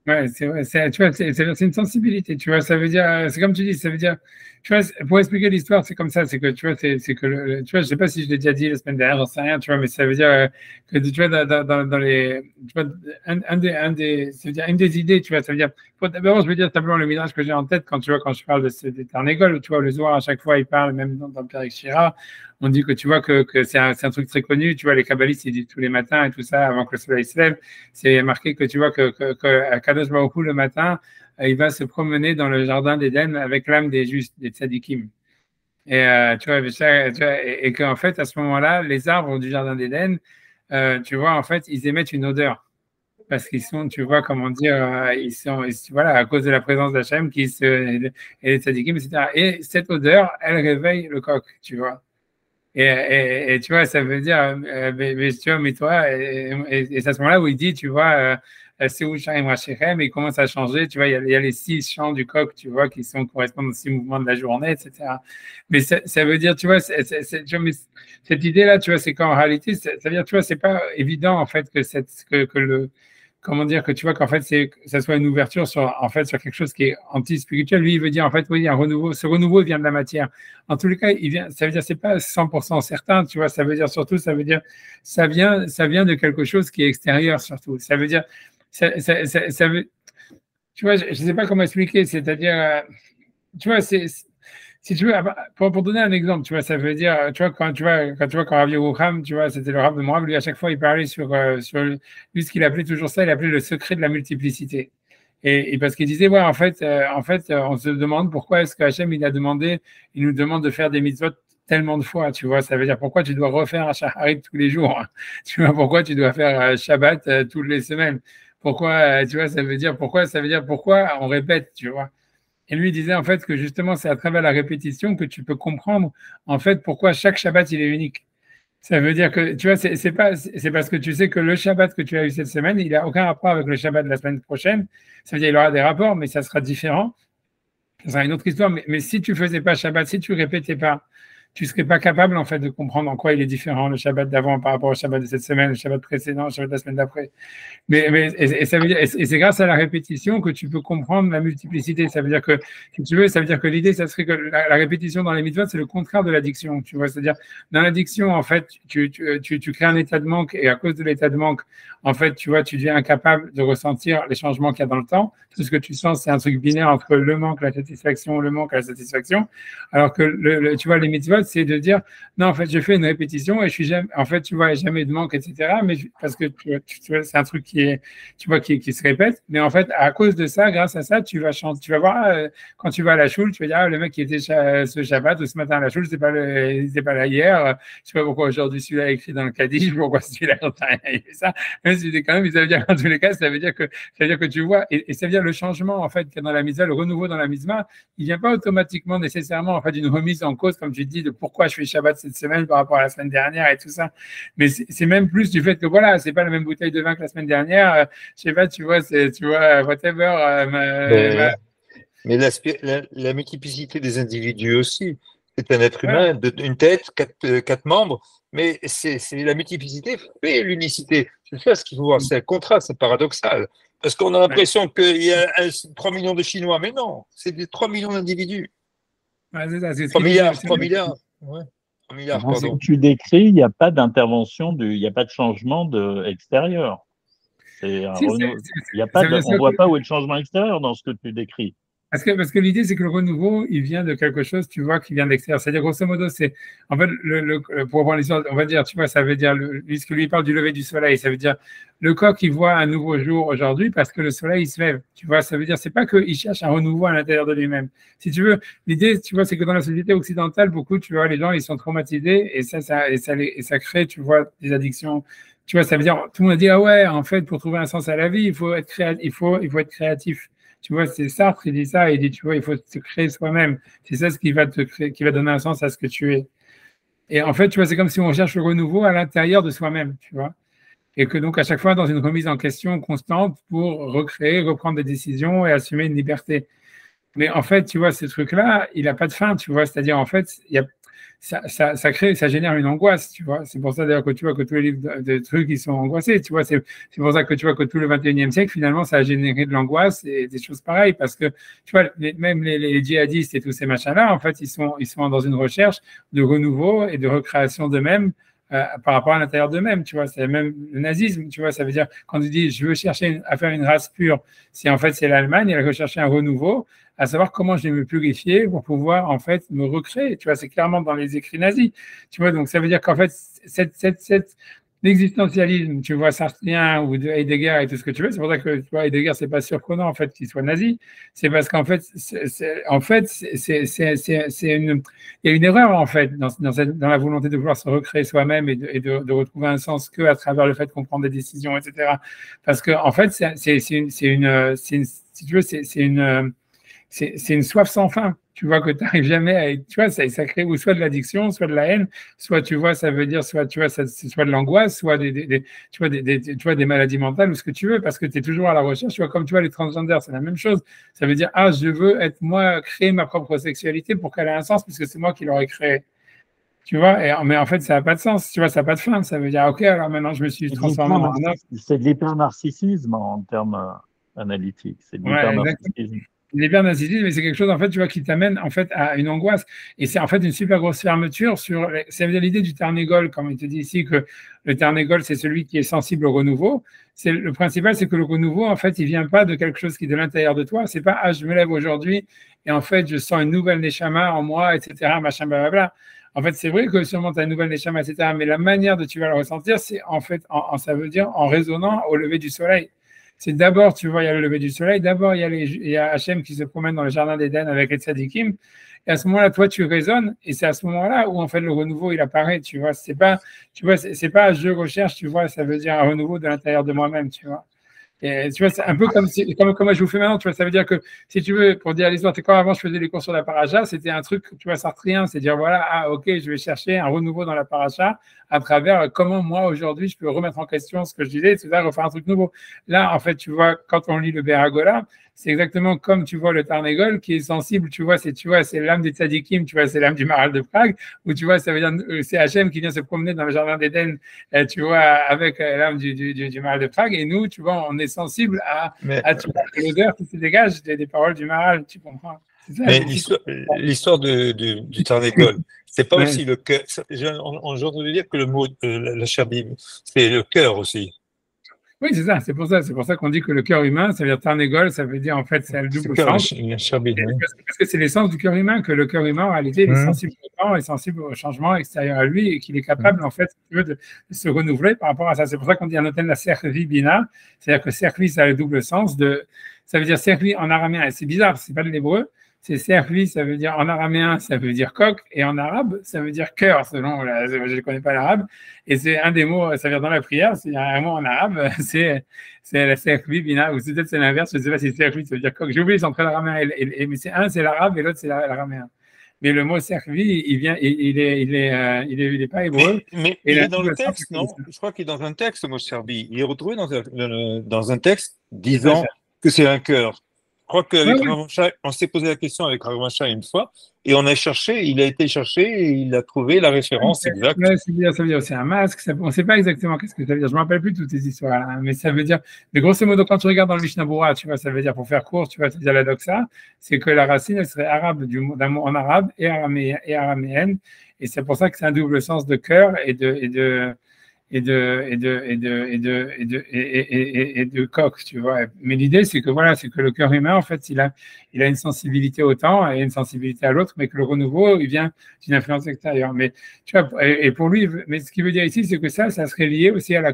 ouais, c'est vrai, tu vois, c'est une sensibilité, tu vois, ça veut dire, c'est comme tu dis, ça veut dire, tu vois, pour expliquer l'histoire, c'est comme ça, c'est que, tu vois, c'est que, tu vois, je sais pas si je l'ai déjà dit la semaine dernière, j'en sais rien, tu vois, mais ça veut dire que, tu vois, dans les, tu vois, ça veut dire, une des idées, tu vois, ça veut dire, d'abord, je veux dire simplement le mirage que j'ai en tête quand, tu vois, quand je parle de cet Éternel, tu vois, le soir, à chaque fois, il parle, même dans le Père Shira, on dit que, tu vois, que c'est un truc très connu, tu vois, les kabbalistes, ils disent tous les matins et tout ça, avant que le soleil se lève, c'est marqué que tu vois que Kadosh Baruch Hu, le matin, il va se promener dans le jardin d'Éden avec l'âme des justes, des tzadikim. Et tu vois, et qu'en fait, à ce moment-là, les arbres du jardin d'Éden, tu vois, en fait, ils émettent une odeur. Parce qu'ils sont, tu vois, comment dire, voilà, à cause de la présence d'Hachem et les tzadikim, etc. Et cette odeur, elle réveille le coq, tu vois. Et tu vois, ça veut dire, tu vois, mais toi, et c'est à ce moment-là où il dit, tu vois, c'est où Shaim Rachem, et il commence à changer, tu vois, il y a les 6 chants du coq, tu vois, qui correspondent aux 6 mouvements de la journée, etc. Mais ça veut dire, tu vois, tu vois, mais cette idée-là, tu vois, c'est qu'en réalité, ça veut dire, tu vois, c'est pas évident, en fait, que le, comment dire, que tu vois qu'en fait, que ça soit une ouverture sur, en fait, sur quelque chose qui est anti-spirituel. Lui, il veut dire, en fait, oui, un renouveau, ce renouveau vient de la matière. En tous les cas, ça veut dire, c'est pas 100% certain, tu vois, ça veut dire surtout, ça vient de quelque chose qui est extérieur, surtout. Ça veut dire, ça veut, tu vois, je ne sais pas comment expliquer, c'est-à-dire, tu vois, si tu veux, pour donner un exemple, tu vois, ça veut dire, tu vois, quand Rav Yerucham, tu vois, c'était le Rav de Moab, lui, à chaque fois, il parlait sur lui, ce qu'il appelait toujours ça, il appelait le secret de la multiplicité. Et parce qu'il disait, ouais, on se demande pourquoi est-ce que Hachem, il nous demande de faire des mitzvot tellement de fois, tu vois, ça veut dire pourquoi tu dois refaire un shacharit tous les jours, tu vois, pourquoi tu dois faire Shabbat toutes les semaines, pourquoi, tu vois, ça veut dire pourquoi on répète, tu vois. Et lui disait en fait que justement, c'est à travers la répétition que tu peux comprendre en fait pourquoi chaque Shabbat il est unique. Ça veut dire que, tu vois, c'est parce que tu sais que le Shabbat que tu as eu cette semaine, il n'a aucun rapport avec le Shabbat de la semaine prochaine. Ça veut dire qu'il aura des rapports, mais ça sera différent. Ça sera une autre histoire. Mais si tu faisais pas Shabbat, si tu répétais pas, tu serais pas capable en fait de comprendre en quoi il est différent le Shabbat d'avant par rapport au Shabbat de cette semaine, le Shabbat précédent, le Shabbat de la semaine d'après. Et ça veut dire, et c'est grâce à la répétition que tu peux comprendre la multiplicité. Ça veut dire que, si tu veux, ça veut dire que l'idée, ça serait que la répétition dans les mitzvot, c'est le contraire de l'addiction. Tu vois, c'est-à-dire, dans l'addiction, en fait, tu crées un état de manque et à cause de l'état de manque, en fait, tu vois, tu deviens incapable de ressentir les changements qu'il y a dans le temps. Tout ce que tu sens, c'est un truc binaire entre le manque, la satisfaction, le manque, la satisfaction. Alors que, tu vois, les mitzvot, c'est de dire, non, en fait, je fais une répétition et je suis jamais, en fait, tu vois, jamais de manque, etc. Mais parce que tu vois, c'est un truc tu vois, qui se répète. Mais en fait, à cause de ça, grâce à ça, tu vas voir, quand tu vas à la choule, tu vas dire, ah, le mec qui était ce Shabbat ou ce matin à la choule, c'était pas là hier. Je sais pas pourquoi aujourd'hui celui-là est écrit dans le Kaddish, pourquoi celui-là, j'en sais rien, il fait ça. Mais c'était quand même, ça veut dire, en tous les cas, ça veut dire que tu vois, et ça veut dire le changement, en fait, qu'il y a dans la Misa, le renouveau dans la Misma, il vient pas automatiquement, nécessairement, en fait, d'une remise en cause, comme tu dis, de pourquoi je fais Shabbat cette semaine par rapport à la semaine dernière et tout ça. Mais c'est même plus du fait que voilà, c'est pas la même bouteille de vin que la semaine dernière. Je sais pas, tu vois, whatever.
Mais la multiplicité des individus aussi. C'est un être
Voilà.
humain, une tête, quatre membres, mais c'est la multiplicité fait l'unicité. C'est ça ce qu'il faut voir, c'est un contraste, c'est paradoxal. Parce qu'on a l'impression qu'il y a 3 millions de Chinois, mais non, c'est des 3 millions d'individus.
Ouais, c'est ça, c'est ce
3
qu'il disait.
milliards, 3 milliards. Ouais, 3 milliards,
Dans ce que
pardon.
tu décris, il n'y a pas d'intervention, il n'y a pas de changement extérieur. C'est un
Si,
il y a pas
ça veut dire
on
ça.
voit pas où est le changement extérieur dans ce que tu décris.
Parce que l'idée, c'est que le renouveau, il vient de quelque chose, tu vois, qui vient de l'extérieur. C'est-à-dire, grosso modo, c'est, en fait, pour reprendre l'histoire, on va dire, tu vois, ça veut dire, puisque lui parle du lever du soleil, ça veut dire, le coq, il voit un nouveau jour aujourd'hui parce que le soleil, il se lève. Tu vois, ça veut dire, c'est pas qu'il cherche un renouveau à l'intérieur de lui-même. Si tu veux, l'idée, tu vois, c'est que dans la société occidentale, beaucoup, tu vois, les gens, ils sont traumatisés et ça crée, tu vois, des addictions. Tu vois, ça veut dire, tout le monde dit, ah ouais, en fait, pour trouver un sens à la vie, il faut être créatif. Tu vois, c'est Sartre, il dit ça, il dit, tu vois, il faut se créer soi-même. C'est ça ce qui va te créer, qui va donner un sens à ce que tu es. Et en fait, tu vois, c'est comme si on cherche le renouveau à l'intérieur de soi-même, tu vois. Et que donc, à chaque fois, dans une remise en question constante pour recréer, reprendre des décisions et assumer une liberté. Mais en fait, tu vois, ce truc-là, il n'a pas de fin, tu vois. C'est-à-dire, en fait, il y a, ça crée, ça génère une angoisse, tu vois. C'est pour ça, d'ailleurs, que tu vois que tous les livres de trucs, ils sont angoissés, tu vois. C'est pour ça que tu vois que tout le 21e siècle, finalement, ça a généré de l'angoisse et des choses pareilles. Parce que, tu vois, même les djihadistes et tous ces machins-là, en fait, ils sont dans une recherche de renouveau et de recréation d'eux-mêmes. Par rapport à l'intérieur d'eux-mêmes, tu vois, c'est même le nazisme, tu vois, ça veut dire quand tu dis je veux chercher à faire une race pure, c'est en fait c'est l'Allemagne, elle recherchait un renouveau, à savoir comment je vais me purifier pour pouvoir en fait me recréer, tu vois, c'est clairement dans les écrits nazis, tu vois, donc ça veut dire qu'en fait l'existentialisme, tu vois, sartrien ou de Heidegger et tout ce que tu veux, c'est pour ça que tu vois, Heidegger, c'est pas surprenant en fait qu'il soit nazi, c'est parce qu'en fait, c'est une, il y a une erreur en fait dans la volonté de vouloir se recréer soi-même et de retrouver un sens que à travers le fait qu'on prend des décisions, etc. Parce que en fait, si tu veux, c'est une soif sans fin. Tu vois que tu n'arrives jamais à, tu vois, ça crée ou soit de l'addiction, soit de la haine, soit tu vois, ça veut dire, soit tu vois, c'est soit de l'angoisse, soit tu vois, tu vois, des maladies mentales ou ce que tu veux, parce que tu es toujours à la recherche. Tu vois, comme tu vois, les transgenders, c'est la même chose. Ça veut dire, ah, je veux être moi, créer ma propre sexualité pour qu'elle ait un sens, puisque c'est moi qui l'aurais créée. Tu vois, mais en fait, ça n'a pas de sens. Tu vois, ça n'a pas de fin. Ça veut dire, OK, alors maintenant, je me suis transformé en homme.
C'est de l'hyper-narcissisme en termes analytiques. C'est de
Ouais, exactement.
l'hyper-narcissisme.
L'hyper-narcissisme, mais c'est quelque chose en fait, tu vois, qui t'amène en fait à une angoisse. Et c'est en fait une super grosse fermeture sur. Ça veut dire l'idée du Tarnégol, comme il te dit ici que le Tarnégol, c'est celui qui est sensible au renouveau. C'est le principal, c'est que le renouveau, en fait, il vient pas de quelque chose qui est de l'intérieur de toi. C'est pas ah, je me lève aujourd'hui et en fait, je sens une nouvelle neshama en moi, etc. Machin, blablabla. En fait, c'est vrai que sûrement tu as une nouvelle neshama, etc. Mais la manière dont tu vas le ressentir, c'est en fait, ça veut dire en résonnant au lever du soleil. C'est d'abord, tu vois, il y a le lever du soleil, d'abord, il y a Hachem qui se promène dans le jardin d'Éden avec les tzadikim, et à ce moment-là, toi, tu résonnes, et c'est à ce moment-là où, en fait, le renouveau, il apparaît, tu vois, c'est pas je recherche, tu vois, ça veut dire un renouveau de l'intérieur de moi-même, tu vois. Et tu vois, c'est un peu comme je vous fais maintenant, tu vois, ça veut dire que si tu veux, pour dire l'histoire, quand avant je faisais les cours sur la paracha, c'était un truc, tu vois, sartrien, c'est dire voilà, ah ok, je vais chercher un renouveau dans la paracha à travers comment moi aujourd'hui je peux remettre en question ce que je disais, c'est-à-dire refaire un truc nouveau. Là, en fait, tu vois, quand on lit le Béragola, c'est exactement comme tu vois le Tarnégol qui est sensible, tu vois, c'est l'âme des tzadikim, tu vois, c'est l'âme du Maral de Prague, où tu vois, ça veut dire c'est Hachem qui vient se promener dans le jardin d'Éden, tu vois, avec l'âme du Maral de Prague, et nous, tu vois, on est sensible à l'odeur qui se dégage des paroles du Maral, tu comprends? Ça,
mais l'histoire du Tarnégol, c'est pas
ouais.
aussi le cœur. J'ai entendu dire que le mot la charbine, c'est le cœur aussi.
Oui, c'est ça, c'est pour ça qu'on dit que le cœur humain, ça veut dire Tarnégol, ça veut dire en fait, c'est le
C'est le
double
cœur,
sens.
la charbine, oui.
Parce que c'est l'essence du cœur humain, que le cœur humain, en réalité, il est
Hum,
sensible au temps, est sensible au changement extérieur à lui et qu'il est
hum.
capable, en fait, si tu veux, de se renouveler par rapport à ça. C'est pour ça qu'on dit en hôtel la servi bina, c'est-à-dire que servi, ça a le double sens ça veut dire servi en araméen, et c'est bizarre, c'est pas de l'hébreu, c'est servi, ça veut dire en araméen, ça veut dire coq, et en arabe, ça veut dire cœur, je ne connais pas l'arabe, et c'est un des mots, ça vient dans la prière, c'est un mot en arabe, c'est la servi bina, ou peut-être c'est l'inverse, je ne sais pas si servi, ça veut dire coq. J'ai oublié, c'est entre l'araméen mais c'est un, c'est l'arabe, et l'autre, c'est l'araméen. Mais le mot servi, il vient, il est pas hébreu.
Mais
Et
il
là,
est dans le texte, non? Je crois qu'il est dans un texte, le mot Serbie. Il est retrouvé dans un texte disant que c'est un cœur. Je crois qu'avec Ramacha, on s'est posé la question avec Ramacha une fois, et on a cherché, il a été cherché, et il a trouvé la référence exacte.
ouais, ça veut dire c'est un masque. On ne sait pas exactement qu'est-ce que ça veut dire. Je ne me rappelle plus toutes ces histoires-là, hein, mais ça veut dire. Mais grosso modo, quand tu regardes dans le Mishnah Berurah, tu vois, ça veut dire pour faire court, tu vois, c'est dire la doxa, c'est que la racine, elle serait arabe d'un mot en arabe et araméenne, et c'est pour ça que c'est un double sens de cœur et de coq, tu vois. Mais l'idée, c'est que voilà, c'est que le cœur humain, en fait, il a une sensibilité au temps et une sensibilité à l'autre, mais que le renouveau, il vient d'une influence extérieure. Mais tu vois, et pour lui, mais ce qu'il veut dire ici, c'est que ça serait lié aussi à la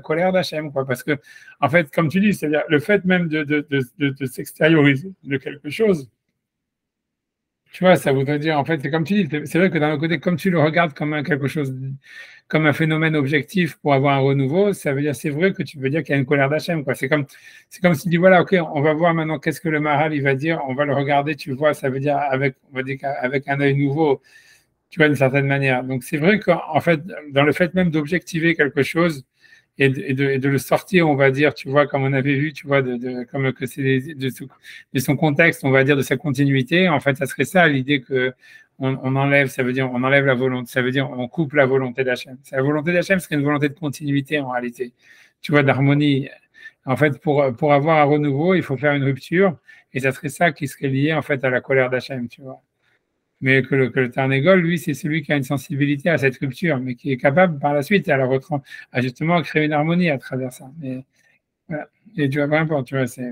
colère d'Hachem, quoi. Parce que, en fait, comme tu dis, c'est-à-dire le fait même de s'extérioriser de quelque chose, Tu vois, ça voudrait dire, en fait, c'est comme tu dis, c'est vrai que d'un autre côté, comme tu le regardes comme quelque chose, comme un phénomène objectif pour avoir un renouveau, ça veut dire, c'est vrai que tu veux dire qu'il y a une colère d'Hachem, quoi. C'est comme si tu dis, voilà, ok, on va voir maintenant qu'est-ce que le Maharal, il va dire, on va le regarder, tu vois, ça veut dire avec, on va dire avec un œil nouveau, tu vois, d'une certaine manière. Donc, c'est vrai qu'en fait, dans le fait même d'objectiver quelque chose, et de le sortir, on va dire, tu vois, comme on avait vu, tu vois, comme que c'est de son contexte, on va dire, de sa continuité. En fait, ça serait ça l'idée que on enlève, ça veut dire on enlève la volonté, ça veut dire on coupe la volonté d'Hachem. La volonté d'Hachem serait une volonté de continuité en réalité, tu vois, d'harmonie. En fait, pour avoir un renouveau, il faut faire une rupture, et ça serait ça qui serait lié en fait à la colère d'Hachem, tu vois. Mais que le Tarnégol, lui, c'est celui qui a une sensibilité à cette rupture, mais qui est capable par la suite à justement créer une harmonie à travers ça. Mais, voilà. Et tu vois, peu importe, tu vois, ça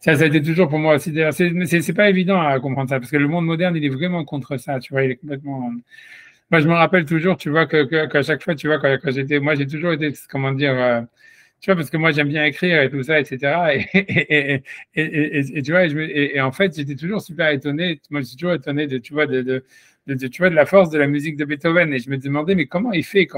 a été toujours pour moi aussi. D'ailleurs, c'est pas évident à comprendre ça, parce que le monde moderne, il est vraiment contre ça, tu vois, il est complètement. Moi, je me rappelle toujours, tu vois, qu'à chaque fois, tu vois, quand j'étais, moi, j'ai toujours été, comment dire, tu vois, parce que moi, j'aime bien écrire et tout ça, etc. Et tu vois, et en fait, j'étais toujours super étonné. Moi, je suis toujours étonné de, tu vois, tu vois, de la force de la musique de Beethoven. Et je me demandais, mais comment il fait,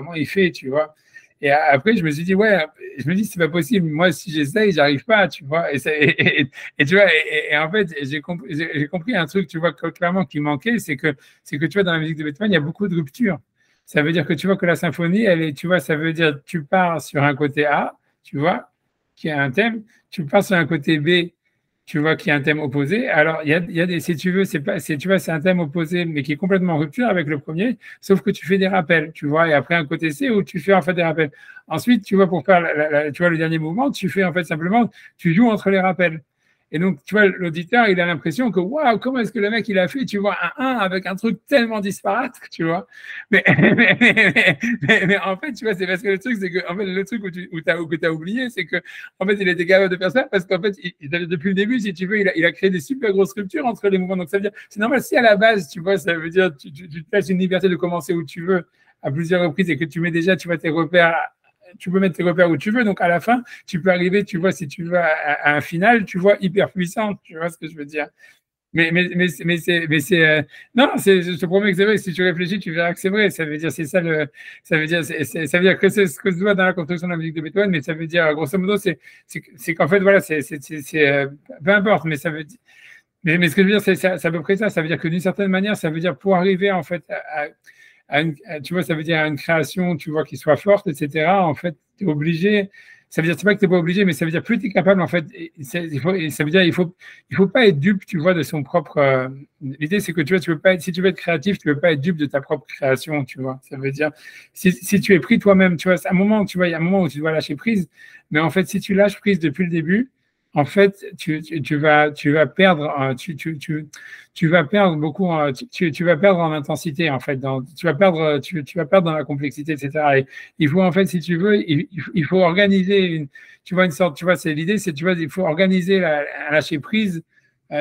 tu vois. Et après, je me suis dit, ouais, je me dis, c'est pas possible. Moi, si j'essaye, j'arrive pas, tu vois. Tu vois, et en fait, j'ai compris un truc, tu vois, clairement qui manquait, c'est que, tu vois, dans la musique de Beethoven, il y a beaucoup de ruptures. Ça veut dire que tu vois que la symphonie, elle est, tu vois, ça veut dire, tu pars sur un côté A, tu vois, qui a un thème, tu pars sur un côté B, tu vois, qui a un thème opposé. Alors, il y a des, si tu veux, tu vois, c'est un thème opposé, mais qui est complètement en rupture avec le premier, sauf que tu fais des rappels, tu vois, et après un côté C où tu fais en fait des rappels. Ensuite, tu vois, pour faire, tu vois, le dernier mouvement, tu fais en fait simplement, tu joues entre les rappels. Et donc, tu vois, l'auditeur, il a l'impression que, waouh, comment est-ce que le mec, il a fait, tu vois, un 1 avec un truc tellement disparate, tu vois. Mais, mais en fait, tu vois, c'est parce que le truc, c'est que, en fait, le truc que tu as oublié, c'est que, en fait, il était capable de faire ça parce qu'en fait, depuis le début, si tu veux, il a créé des super grosses ruptures entre les mouvements. Donc, ça veut dire, c'est normal, si à la base, tu vois, ça veut dire, tu te laisses une liberté de commencer où tu veux à plusieurs reprises et que tu mets déjà, tu vois, tes repères, tu peux mettre tes repères où tu veux. Donc, à la fin, tu peux arriver, tu vois, si tu veux, à un final, tu vois, hyper puissant. Tu vois ce que je veux dire? Non, je te promets que c'est vrai. Si tu réfléchis, tu verras que c'est vrai. Ça veut dire, c'est ça ça veut dire, ça veut dire que c'est ce que se voit dans la construction de la musique de Beethoven, mais ça veut dire, grosso modo, c'est qu'en fait, voilà, peu importe, mais ça veut dire, mais ce que je veux dire, c'est à peu près ça. Ça veut dire que d'une certaine manière, ça veut dire pour arriver, en fait, tu vois, ça veut dire à une création, tu vois, qui soit forte, etc. En fait, tu es obligé. Ça veut dire, c'est pas que tu n'es pas obligé, mais ça veut dire plus tu es capable, en fait. Ça veut dire, il faut pas être dupe, tu vois, de son propre. L'idée, c'est que tu vois, tu veux pas être, si tu veux être créatif, tu veux pas être dupe de ta propre création, tu vois. Ça veut dire, si tu es pris toi-même, tu vois, à un moment, tu vois, il y a un moment où tu dois lâcher prise, mais en fait, si tu lâches prise depuis le début, en fait, tu vas perdre, tu vas perdre beaucoup, tu vas perdre en intensité, en fait, tu vas perdre dans la complexité, etc. Et il faut, en fait, si tu veux, il faut organiser tu vois, une sorte, tu vois, c'est l'idée, c'est, tu vois, il faut organiser un lâcher prise,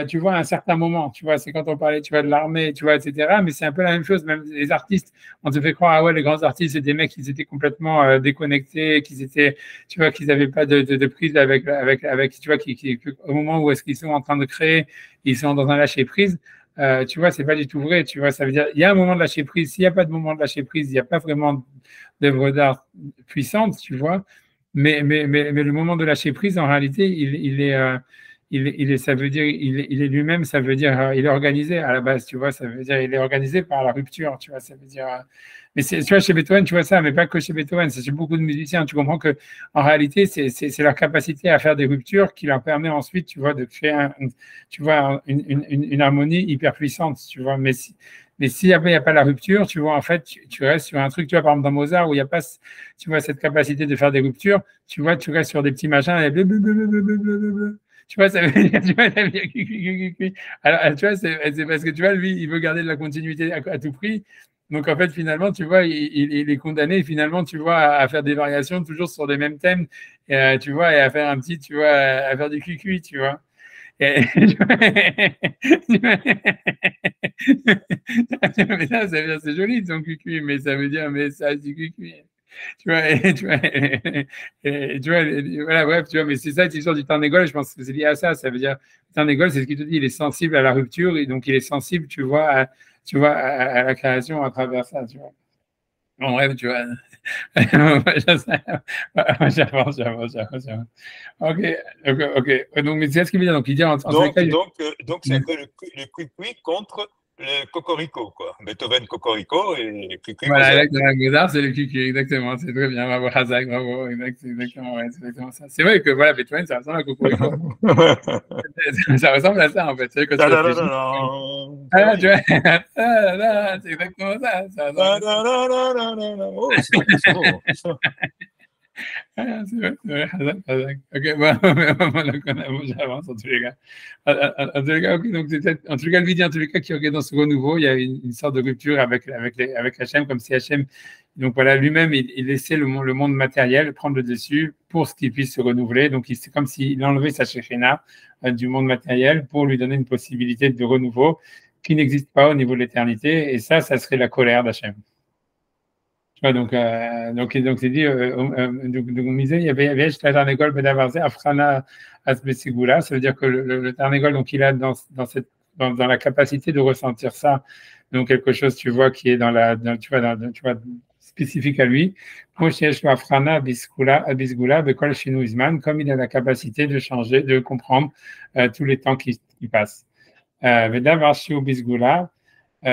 tu vois, à un certain moment, tu vois, c'est quand on parlait, tu vois, de l'armée, tu vois, etc. Mais c'est un peu la même chose, même les artistes, on te fait croire, ah ouais, les grands artistes, c'est des mecs qui étaient complètement déconnectés, qu'ils étaient, tu vois, qu'ils n'avaient pas de prise tu vois, au moment où est-ce qu'ils sont en train de créer, ils sont dans un lâcher prise. Tu vois, c'est pas du tout vrai. Tu vois, ça veut dire, il y a un moment de lâcher prise. S'il n'y a pas de moment de lâcher prise, il n'y a pas vraiment d'œuvre d'art puissante, tu vois. Mais le moment de lâcher prise, en réalité, ça veut dire, il est lui-même, ça veut dire, il est organisé à la base, tu vois, ça veut dire, il est organisé par la rupture, tu vois, ça veut dire, mais tu vois, chez Beethoven, tu vois ça, mais pas que chez Beethoven, c'est chez beaucoup de musiciens, tu comprends que, en réalité, c'est leur capacité à faire des ruptures qui leur permet ensuite, tu vois, de créer tu vois, une harmonie hyper puissante, tu vois, mais si après il n'y a pas la rupture, tu vois, en fait, tu restes sur un truc, tu vois, par exemple dans Mozart, où il n'y a pas, tu vois, cette capacité de faire des ruptures, tu vois, tu restes sur des petits machins, et blablabla. Tu vois, ça veut dire, tu vois, ça veut dire alors, tu vois, c'est parce que, tu vois, lui, il veut garder de la continuité à tout prix. Donc, en fait, finalement, tu vois, il est condamné, finalement, tu vois, à faire des variations toujours sur les mêmes thèmes, et, tu vois, et à faire un petit, tu vois, à faire du cuicui, tu vois. Et, mais ça veut dire, c'est joli ton cuicui, mais ça veut dire, mais ça, du cuicui. Tu vois, tu vois, voilà, bref, tu vois, mais c'est ça, cette histoire du Tarnégol, je pense que c'est lié à ça. Ça veut dire, le Tarnégol, c'est ce qu'il te dit, il est sensible à la rupture et donc il est sensible, tu vois, à la création à travers ça, tu vois. En bref, tu vois. J'avance. Ok, ok. Donc, mais c'est ce qu'il veut dire. Donc, il dit en tous les cas.
Donc c'est un peu le cuicui contre le cocorico, quoi. Beethoven cocorico et cuicui
Voilà,
Mozart.
exactement. Mozart, c'est le kiki, exactement. C'est très bien. Bravo, Hazak, bravo. Exactement, ouais, c'est exactement ça. C'est vrai que voilà, Beethoven, ça ressemble à Cocorico. Ça ressemble à ça, en fait. C'est vrai, quand tu réfléchis. Ah, tu vois, c'est exactement ça. Ça ressemble à ça.
Oh, c'est beau.
Ah, c'est vrai, Hazak. Ok, bon, donc j'avance en tous les cas. En tous les cas, ok, donc c'est peut-être, en tous les cas, lui dit en tous les cas qu'il y a dans ce renouveau, il y a une sorte de rupture avec Hachem, comme si Hachem, donc voilà, lui-même, il laissait le monde matériel prendre le dessus pour ce qu'il puisse se renouveler. Donc c'est comme s'il enlevait sa Shekhina du monde matériel pour lui donner une possibilité de renouveau qui n'existe pas au niveau de l'éternité. Et ça serait la colère d'Hachem. Tu vois, donc c'est dit, donc, on disait, il y avait la Tarnegol Bedavarze, Afrana Asbesigula, ça veut dire que le Tarnegol, donc il a dans la capacité de ressentir ça, donc quelque chose, tu vois, qui est tu vois, spécifique à lui. Afrana Abisgula, Bekol Shinu comme il a la capacité de changer, de comprendre tous les temps qui passent. Vedavarshi Bisgula,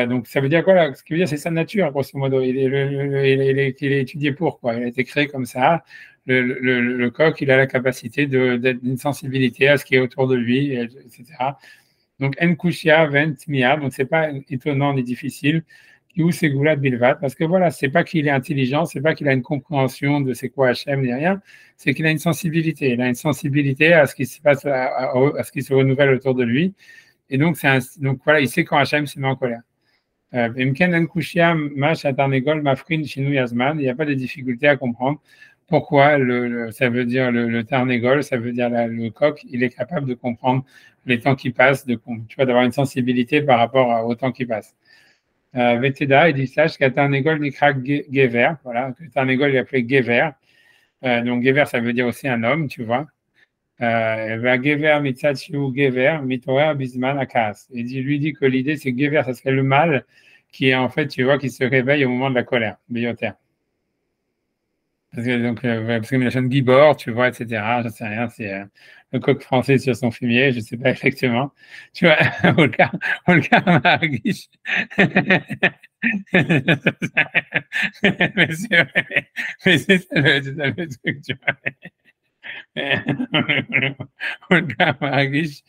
donc, ça veut dire quoi là? Ce qui veut dire, c'est sa nature, grosso modo. Il est étudié pour, quoi. Il a été créé comme ça. Le coq, il a la capacité d'une sensibilité à ce qui est autour de lui, etc. Donc, Enkushia, Vent, Mia, donc c'est pas étonnant ni difficile. Ou Segula Bilvat, parce que voilà, c'est pas qu'il est intelligent, c'est pas qu'il a une compréhension de c'est quoi Hachem ni rien, c'est qu'il a une sensibilité. Il a une sensibilité à ce qui se passe, à ce qui se renouvelle autour de lui. Et donc, donc voilà, il sait quand Hachem se met en colère. Il n'y a pas de difficulté à comprendre pourquoi ça veut dire le Tarnégol, ça veut dire le coq, il est capable de comprendre les temps qui passent, tu vois, d'avoir une sensibilité par rapport au temps qui passe. Veteda, il dit sache qu'un Tarnégol nikra Gever, voilà, que le Tarnégol est appelé Gever. Donc Gever, ça veut dire aussi un homme, tu vois. Gever mitzachiu Gever mitorer bisman akas. Il lui dit que l'idée c'est que Gever, ça serait le mâle qui est en fait, tu vois, qui se réveille au moment de la colère, Béoter. Parce que la chaîne Gibor, tu vois, etc. Je ne sais rien, c'est le coq français sur son fumier, je ne sais pas exactement. Tu vois, Olga Marguiche. Mais c'est ça le truc, tu vois. Margish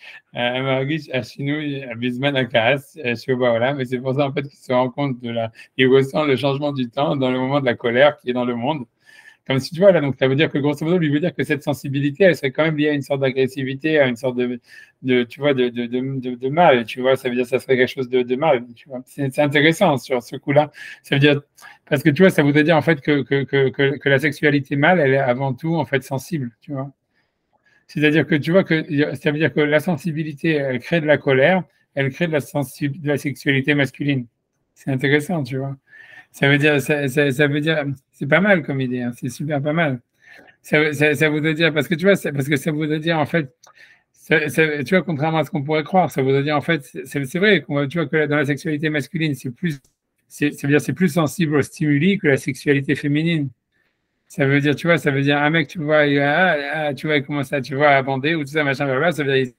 Ashinui Bisman Akas, Shobaola, mais c'est pour ça en fait qu'il se rend compte il ressent le changement du temps dans le moment de la colère qui est dans le monde. Comme si tu vois là, donc ça veut dire que grosso modo, lui veut dire que cette sensibilité, elle serait quand même liée à une sorte d'agressivité, à une sorte tu vois, de mal, tu vois, ça veut dire que ça serait quelque chose de mal, tu vois. C'est intéressant sur ce coup-là. Ça veut dire, parce que tu vois, ça voudrait dire en fait que la sexualité mâle, elle est avant tout en fait sensible, tu vois. C'est-à-dire que tu vois que ça veut dire que la sensibilité, elle crée de la colère, elle crée de la sexualité masculine. C'est intéressant, tu vois. Ça veut dire, c'est pas mal comme idée, hein, c'est super pas mal. Ça voudrait dire, parce que tu vois, parce que ça voudrait dire en fait, tu vois, contrairement à ce qu'on pourrait croire, ça voudrait dire en fait, c'est vrai, tu vois que dans la sexualité masculine, ça veut dire c'est plus sensible aux stimuli que la sexualité féminine. Ça veut dire, tu vois, ça veut dire un mec, tu vois, tu vois, il commence à, tu vois, à bander ou tout ça, machin, blablabla, ça veut dire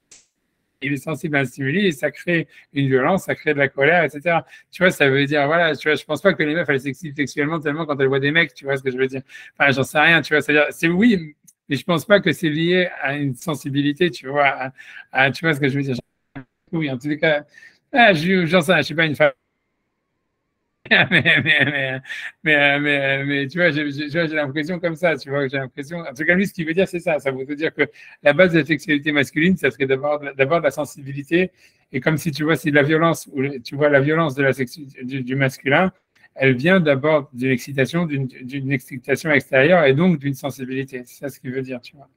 il est sensible à un stimuli et ça crée une violence, ça crée de la colère, etc. Tu vois, ça veut dire, voilà, tu vois, je pense pas que les meufs, elles s'excitent sexuellement tellement quand elles voient des mecs, tu vois ce que je veux dire. Enfin, j'en sais rien, tu vois, c'est-à-dire, c'est oui, mais je pense pas que c'est lié à une sensibilité, tu vois, tu vois ce que je veux dire. Oui, en tous les cas, j'en sais rien, je suis pas une femme. Mais tu vois, j'ai l'impression comme ça, tu vois, j'ai l'impression, en tout cas, lui, ce qu'il veut dire, c'est ça. Ça veut dire que la base de la sexualité masculine, ça serait d'abord de la sensibilité. Et comme si tu vois, si la violence, ou tu vois, la violence de du masculin, elle vient d'abord d'une excitation, d'une excitation extérieure et donc d'une sensibilité. C'est ça ce qu'il veut dire, tu vois.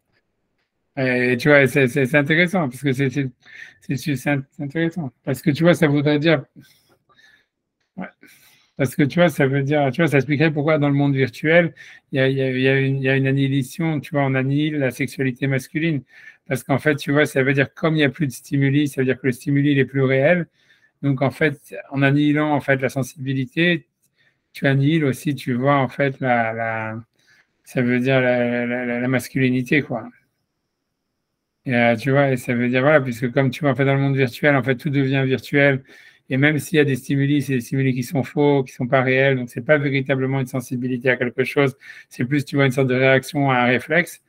Et tu vois, c'est intéressant, parce que c'est intéressant. Parce que tu vois, ça voudrait dire. Ouais. Parce que tu vois, ça veut dire, tu vois, ça expliquerait pourquoi dans le monde virtuel, il y a une annihilation, tu vois, on annihile la sexualité masculine. Parce qu'en fait, tu vois, ça veut dire comme il n'y a plus de stimuli, ça veut dire que le stimuli il est plus réel. Donc en fait, en annihilant en fait la sensibilité, tu annihiles aussi, tu vois, en fait, ça veut dire la masculinité, quoi. Et, tu vois, et ça veut dire, voilà, puisque comme tu vois, en fait, dans le monde virtuel, en fait, tout devient virtuel. Et même s'il y a des stimuli, c'est des stimuli qui sont faux, qui sont pas réels. Donc, c'est pas véritablement une sensibilité à quelque chose. C'est plus, tu vois, une sorte de réaction à un réflexe.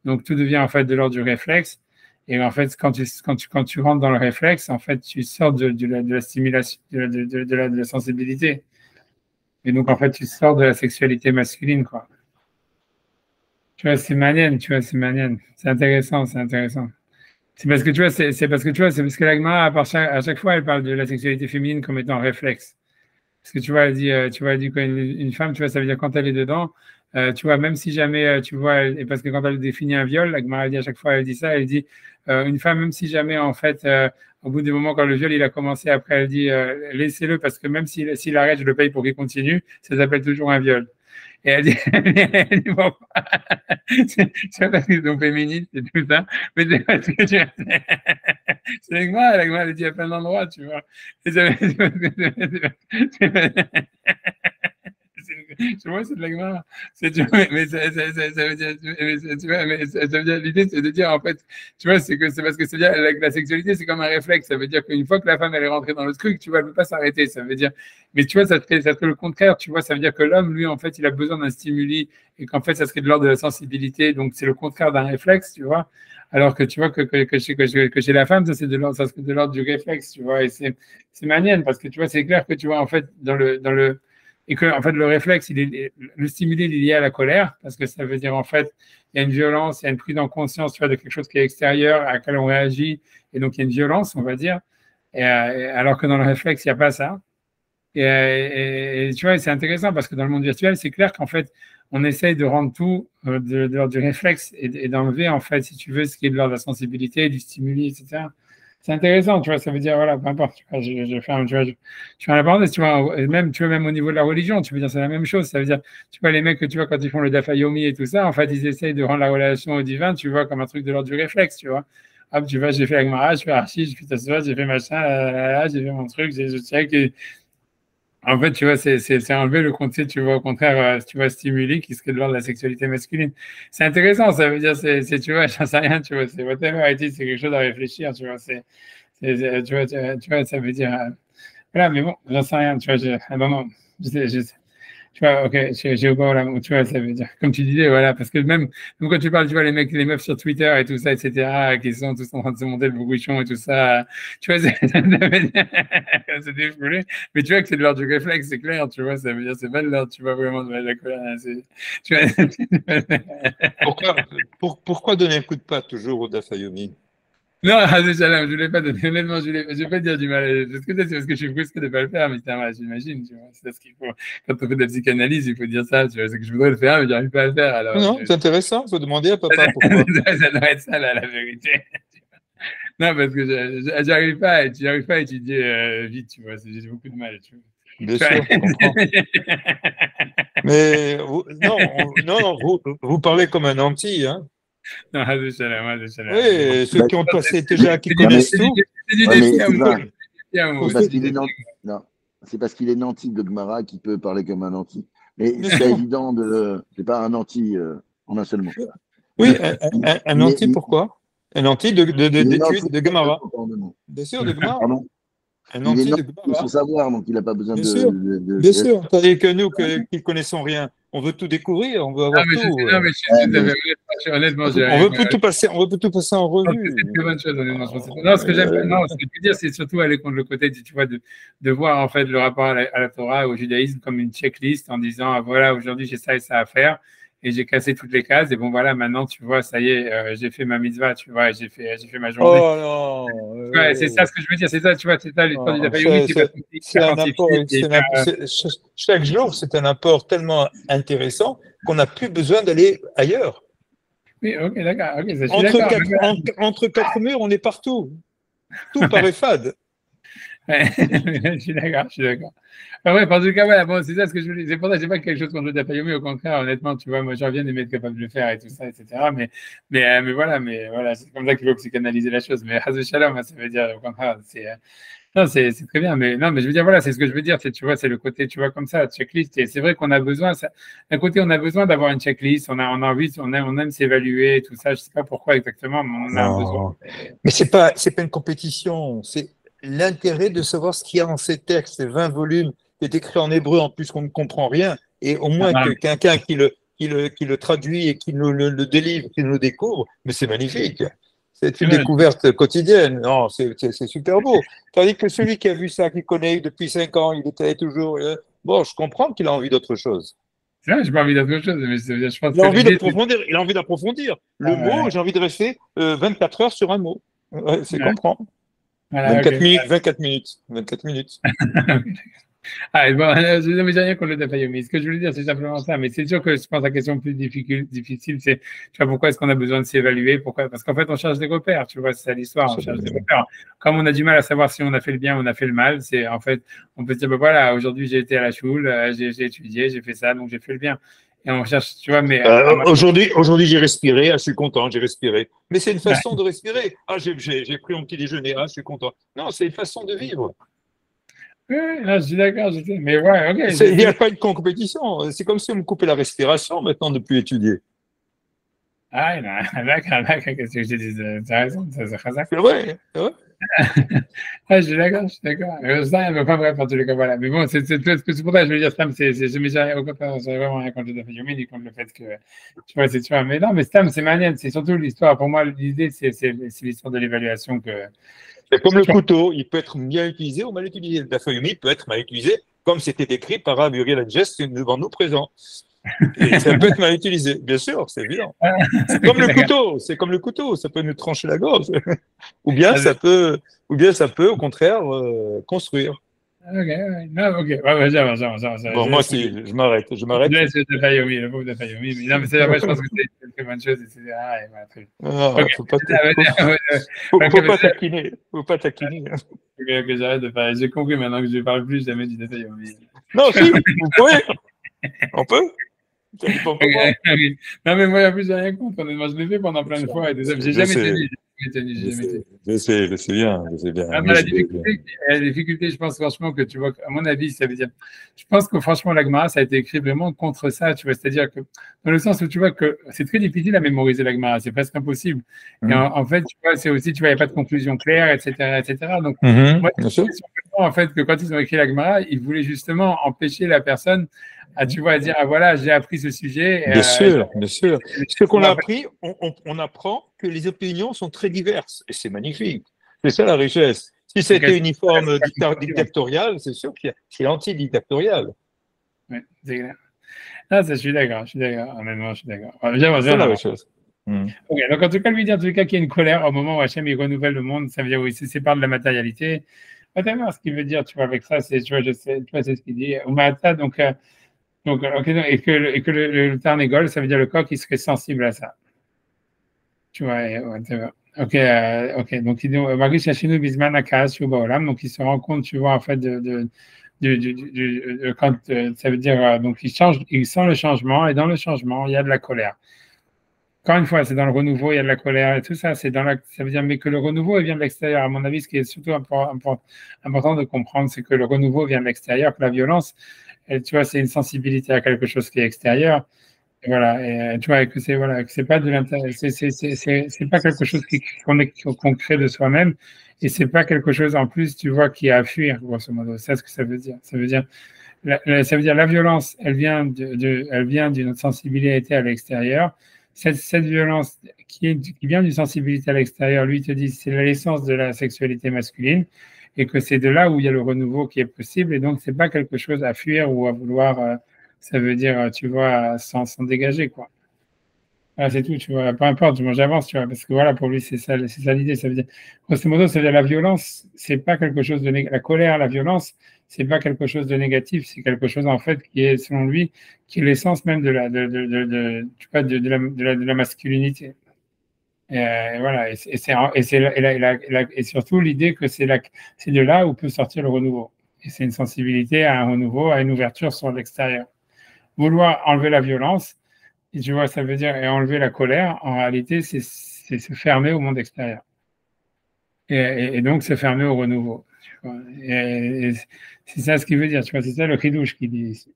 Donc, tout devient, en fait, de l'ordre du réflexe. Et en fait, quand tu rentres dans le réflexe, en fait, tu sors de la stimulation, de la sensibilité. Et donc, en fait, tu sors de la sexualité masculine, quoi. Tu vois, c'est manienne, tu vois, c'est manienne. C'est intéressant, c'est intéressant. C'est parce que tu vois, c'est parce que tu vois, c'est parce que l'agma, à chaque fois, elle parle de la sexualité féminine comme étant réflexe. Parce que tu vois, tu vois, elle dit qu'une femme, tu vois, ça veut dire quand elle est dedans, tu vois, même si jamais, tu vois, et parce que quand elle définit un viol, l'agma, elle dit à chaque fois, elle dit ça, elle dit, une femme, même si jamais, en fait, au bout du moment, quand le viol, il a commencé, après, elle dit, laissez-le, parce que même s'il arrête, je le paye pour qu'il continue, ça s'appelle toujours un viol. Et elle dit, elle dit bon, c'est parce qu'ils sont féministes et tout ça, mais c'est parce que tu c'est avec moi, elle dit à plein d'endroits, tu vois. Et tu vois, c'est de l'agma. Tu vois, mais ça veut dire, tu vois, mais ça veut dire, l'idée, c'est de dire, en fait, tu vois, c'est parce que c'est-à-dire, la sexualité, c'est comme un réflexe. Ça veut dire qu'une fois que la femme, elle est rentrée dans le truc, tu vois, elle ne peut pas s'arrêter. Ça veut dire, mais tu vois, ça serait le contraire, tu vois, ça veut dire que l'homme, lui, en fait, il a besoin d'un stimuli et qu'en fait, ça serait de l'ordre de la sensibilité. Donc, c'est le contraire d'un réflexe, tu vois. Alors que tu vois que chez la femme, ça, ça serait de l'ordre du réflexe, tu vois. Et c'est manienne parce que tu vois, c'est clair que tu vois, en fait, et que en fait le réflexe, le stimuli il est lié à la colère parce que ça veut dire en fait il y a une violence, il y a une prise en conscience, tu vois, de quelque chose qui est extérieur à laquelle on réagit et donc il y a une violence, on va dire. Alors que dans le réflexe il n'y a pas ça. Et tu vois, c'est intéressant parce que dans le monde virtuel, c'est clair qu'en fait on essaye de rendre tout de l'ordre du réflexe et d'enlever en fait, si tu veux, ce qui est de l'ordre de la sensibilité, du stimuli, etc. C'est intéressant, tu vois, ça veut dire, voilà, peu importe, tu vois, je fais un, tu vois, je fais un parenthèse, tu vois, même, tu vois, même au niveau de la religion, tu veux dire, c'est la même chose, ça veut dire, tu vois, les mecs que tu vois, quand ils font le dafayomi et tout ça, en fait, ils essayent de rendre la relation au divin, tu vois, comme un truc de l'ordre du réflexe, tu vois. Hop, tu vois, j'ai fait Agmara, je fais Archie, j'ai fait Tassoua, j'ai fait machin, j'ai fait mon truc, je check, en fait, tu vois, c'est enlever le côté, tu vois, au contraire, tu vois, stimuli qui serait de l'ordre de la sexualité masculine. C'est intéressant, ça veut dire, tu vois, j'en sais rien, tu vois, c'est whatever it is, c'est quelque chose à réfléchir, tu vois, tu vois, ça veut dire, voilà, mais bon, j'en sais rien, tu vois, non, non, tu vois, ok, j'ai au bord là, tu vois, ça veut dire, comme tu disais, voilà, parce que même quand tu parles, tu vois, les mecs, les meufs sur Twitter et tout ça, etc., qui sont tous en train de se monter le bourrichon et tout ça, tu vois, ça veut dire, c'est défoulé, mais tu vois que c'est de l'ordre du réflexe, c'est clair, tu vois, ça veut dire, c'est pas de l'ordre, tu vois, vraiment de la colère, hein, tu vois,
Pourquoi donner un coup de patte toujours au Dafayomi?
non, je ne l'ai pas donné. Honnêtement, je vais pas dire du mal. Parce que c'est parce que je suis frustré de ne pas le faire, mais j'imagine, tu vois. C'est ce qu'il faut. Quand on fait de la psychanalyse, il faut dire ça, tu vois. C'est que je voudrais le faire, mais j'arrive pas à le faire. Alors,
Non, c'est intéressant, il faut demander à papa pourquoi.
ça doit être ça, la vérité. Non, parce que j'arrive pas à étudier vite, tu vois. J'ai beaucoup de mal, tu vois.
Bien sûr, je comprends. Mais non, vous parlez comme un anti, hein.
Non,
Oui, ceux
Bah,
qui ont passé
mais-
déjà, qui
non, mais-
connaissent tout.
c'est du
ouais, mais
défi à moi.
Sylvain,
Pour
c'est
ceux-
parce qu'il est nanti. Non, c'est parce qu'il est nanti de Gmara qu'il peut parler comme un nanti. Mais
Bien
c'est pas
sûr.
évident c'est pas un nanti en un seul mot.
Oui, un
Il est,
anti, pourquoi? Un anti
il est
d'études
nanti
de Gemara.
en deux mots.
Bien sûr, de Gemara.
Pardon.
Un
Il est
anti de
nanti de son
Gemara.
savoir, donc il n'a pas besoin
Bien sûr, bien
de-
sûr. Tandis que nous, qui ne connaissons rien, on veut tout découvrir, on veut
Non,
avoir
mais
tout.
non, mais je suis
Ouais,
tout à
mais,
fait honnêtement, j'y
On
arrive.
veut tout passer, on veut tout passer en
Je pense que c'est
revue.
une très bonne chose, honnêtement. Je pense non, ce que j'aime, non, ce que je veux dire, c'est surtout aller contre le côté, tu vois, de voir en fait le rapport à la Torah, au judaïsme comme une checklist en disant, ah, voilà, aujourd'hui j'ai ça et ça à faire, et j'ai cassé toutes les cases, et bon voilà, maintenant tu vois, ça y est, j'ai fait ma mitzvah, tu vois, j'ai fait ma journée.
Oh non,
Ouais, c'est ça ce que je veux dire, c'est ça, tu vois, c'est ça l'histoire du
non,
Dafayomi, c'est parce
c'est
qu'il a
un apport,
quantifié, et
chaque jour, c'est un apport tellement intéressant qu'on n'a plus besoin d'aller ailleurs.
oui, ok, d'accord, ok, ça, je suis d'accord.
Entre quatre murs, on est partout. Tout paraît fade.
Ouais, je suis d'accord, je suis d'accord. Enfin, bref, en tout cas, voilà, bon, c'est ça ce que je voulais. C'est pour ça que j'ai pas quelque chose contre le Dapayomi, au contraire, honnêtement, tu vois, moi, j'en viens d'aimer être capable de le faire et tout ça, etc. Mais voilà, c'est comme ça qu'il faut psychanalyser la chose. Mais Hazou Shalom, ça veut dire, au contraire, non, c'est très bien. Mais non, mais je veux dire, voilà, c'est ce que je veux dire, c'est, tu vois, c'est le côté, tu vois, comme ça, checklist. Et c'est vrai qu'on a besoin, d'un côté, on a besoin d'avoir une checklist, on a envie, on aime s'évaluer, tout ça, je sais pas pourquoi exactement, mais on a un besoin.
Non, mais c'est pas une compétition, c'est l'intérêt de savoir ce qu'il y a dans ces textes, ces 20 volumes, qui est écrit en hébreu en plus qu'on ne comprend rien, et au moins que quelqu'un qui le traduit et qui nous le délivre, qui nous le découvre, mais c'est magnifique. C'est une découverte quotidienne. Non, c'est super beau. Tandis que celui qui a vu ça, qui connaît depuis 5 ans, il était toujours. Bon, je comprends qu'il a envie d'autre chose.
C'est vrai, j'ai pas envie d'autre chose, mais je pense
Il a
que
envie
l'idée,
d'approfondir. Il a envie d'approfondir. Le mot,
ouais,
j'ai envie de rester 24 heures sur un mot. Ouais, c'est
ouais,
comprend.
voilà,
24
ok.
minutes, 24 minutes. 24 minutes.
Ah, et bon, je n'ai rien contre le Dapayomi. Ce que je voulais dire, c'est simplement ça. Mais c'est sûr que je pense que la question plus difficile, c'est, tu vois, pourquoi est-ce qu'on a besoin de s'évaluer? Pourquoi? Parce qu'en fait, on cherche des repères, tu vois, c'est ça l'histoire, on cherche des repères. Comme on a du mal à savoir si on a fait le bien ou on a fait le mal, c'est, en fait, on peut se dire, ben voilà, aujourd'hui, j'ai été à la choule, j'ai étudié, j'ai fait ça, donc j'ai fait le bien. Et on cherche, tu vois, mais,
Aujourd'hui, j'ai respiré. Ah, je suis content, j'ai respiré. Mais c'est une façon de respirer. Ah, j'ai pris mon petit déjeuner. Ah, je suis content. Non, c'est une façon de vivre.
ouais, là, je suis d'accord, je sais. Mais ouais, ok,
Il n'y a pas une compétition. C'est comme si on me coupait la respiration maintenant de ne plus étudier.
ah, d'accord, qu'est-ce que je te dis? T'as raison, c'est Khazak.
C'est vrai. C'est vrai.
Ah, je suis d'accord, je suis d'accord. Ça, mais pas bref, en tous les cas, voilà. Mais bon, c'est pour ça que je veux dire, Stam, je m'ai jamais, au contraire, j'ai vraiment rien contre le Dapayomi, ni contre le fait que, tu vois, c'est sûr. Mais non, mais Stam, c'est manière, c'est surtout l'histoire. Pour moi, l'idée, c'est l'histoire de l'évaluation que,
C'est comme le
tu vois,
couteau, il peut être bien utilisé ou mal utilisé. La feuille humide peut être mal utilisée, comme c'était écrit par Rabbi Uriel Adjest devant nous présents. Et ça peut être mal utilisé, bien sûr, c'est évident. C'est comme le couteau, ça peut nous trancher la gorge. Ou bien ça peut, au contraire construire.
ok, ouais. Non, ok, ouais, ouais,
Bon, moi, si je m'arrête,
je laisse le Dapayomi, le pauvre Dapayomi. Mais non, mais c'est après, je pense que c'est une très bonne chose, etc. Et voilà, très bien.
Ah,
Ok,
faut pas taquiner, faut pas taquiner.
ok, j'arrête de parler. J'ai compris maintenant que je ne parle plus jamais du Dapayomi.
Non, si, vous pouvez, on peut. Ça dépend comment.
Non, mais moi, en plus, j'ai rien contre. Honnêtement, je l'ai fait pendant plein de fois. Et j'ai jamais tenu. J'ai jamais tenu.
Je sais bien, je sais bien.
Ah, la difficulté, je pense franchement que tu vois, à mon avis, ça veut dire, je pense que franchement, la Gemara, ça a été écrit vraiment contre ça, tu vois, c'est-à-dire que, dans le sens où tu vois que c'est très difficile à mémoriser la Gemara, c'est presque impossible. Et en fait, tu vois, c'est aussi, tu vois, il n'y a pas de conclusion claire, etc., etc. Donc, moi,
Bien sûr.
en fait, que quand ils ont écrit la Gemara, ils voulaient justement empêcher la personne à, tu vois, à dire, ah voilà, j'ai appris ce sujet.
Bien sûr, bien sûr. Ce qu'on a appris, on apprend que les opinions sont très diverses. Et c'est magnifique. C'est ça la richesse. Si c'était uniforme dictatorial, c'est sûr que c'est anti-dictatorial.
Oui, c'est clair. Ah, ça, je suis d'accord, honnêtement, je suis d'accord.
C'est ça la richesse.
Ok, donc en tout cas, lui dire en tout cas qu'il y a une colère au moment où Hachem il renouvelle le monde, ça veut dire oui, il se sépare de la matérialité. Whatever, ce qu'il veut dire, tu vois, avec ça, c'est, tu vois, je sais, tu vois, c'est ce qu'il dit. Umata, ok, et que le Tarnegol, ça veut dire le corps qui serait sensible à ça. Tu vois, whatever. Ok, donc il dit, Marish Hashinu Bisman Akas Shubaolam, donc il se rend compte, tu vois, en fait, quand ça veut dire, donc il change, il sent le changement, et dans le changement, il y a de la colère. Encore une fois, c'est dans le renouveau, il y a de la colère et tout ça. Ça veut dire, mais que le renouveau il vient de l'extérieur. À mon avis, ce qui est surtout important de comprendre, c'est que le renouveau vient de l'extérieur, que la violence, tu vois, c'est une sensibilité à quelque chose qui est extérieur. Et voilà, et tu vois, que c'est voilà, que c'est pas de l'intérieur, c'est pas quelque chose qu'on crée de soi-même, et c'est pas quelque chose en plus, tu vois, qui est à fuir, grosso modo. C'est ce que ça veut dire. Ça veut dire la violence, elle vient elle vient d'une sensibilité à l'extérieur. Cette violence qui vient d'une sensibilité à l'extérieur, lui te dit c'est l'essence de la sexualité masculine et que c'est de là où il y a le renouveau qui est possible et donc c'est pas quelque chose à fuir ou à vouloir, ça veut dire, tu vois, s'en dégager quoi. Voilà, c'est tout, tu vois, peu importe, moi j'avance, tu vois, parce que voilà, pour lui, c'est ça l'idée. Ça veut dire, grosso modo, ça veut dire la violence, c'est pas quelque chose de la colère, la violence, c'est pas quelque chose de négatif, c'est quelque chose en fait qui est, selon lui, qui est l'essence même de la, tu vois, de la masculinité. Et voilà, et surtout l'idée que c'est de là où peut sortir le renouveau. Et c'est une sensibilité à un renouveau, à une ouverture sur l'extérieur. Vouloir enlever la violence, et tu vois, ça veut dire et enlever la colère, en réalité, c'est se fermer au monde extérieur. Et donc se fermer au renouveau. Tu vois. Et c'est ça ce qu'il veut dire, tu vois, c'est ça le chidouche qu'il dit ici.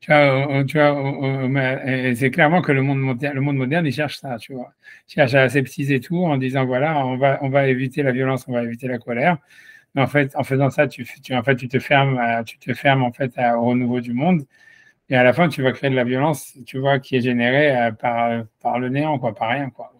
Tu vois, c'est clairement que le monde moderne, il cherche ça, tu vois. Il cherche à aseptiser tout en disant, voilà, on va éviter la violence, on va éviter la colère. Mais en fait, en faisant ça, en fait, tu te fermes, en fait, au renouveau du monde. Et à la fin, tu vas créer de la violence, tu vois, qui est générée par le néant, quoi, par rien, quoi.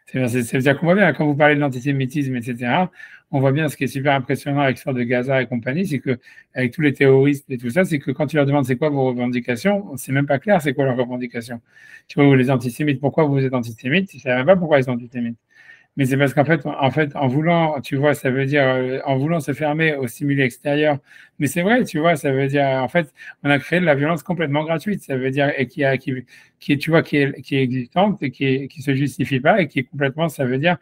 C'est-à-dire qu'on voit bien, quand vous parlez de l'antisémitisme, etc., on voit bien ce qui est super impressionnant avec l'histoire de Gaza et compagnie, c'est que, avec tous les terroristes et tout ça, c'est que quand tu leur demandes c'est quoi vos revendications, c'est même pas clair c'est quoi leurs revendications. Tu vois, les antisémites, pourquoi vous êtes antisémites, ils ne savent même pas pourquoi ils sont antisémites. Mais c'est parce qu'en fait, en voulant, tu vois, ça veut dire, en voulant se fermer au stimuli extérieur. Mais c'est vrai, tu vois, ça veut dire, en fait, on a créé de la violence complètement gratuite. Ça veut dire, et qui est, tu vois, qui est existante et qui se justifie pas et qui est complètement, ça veut dire,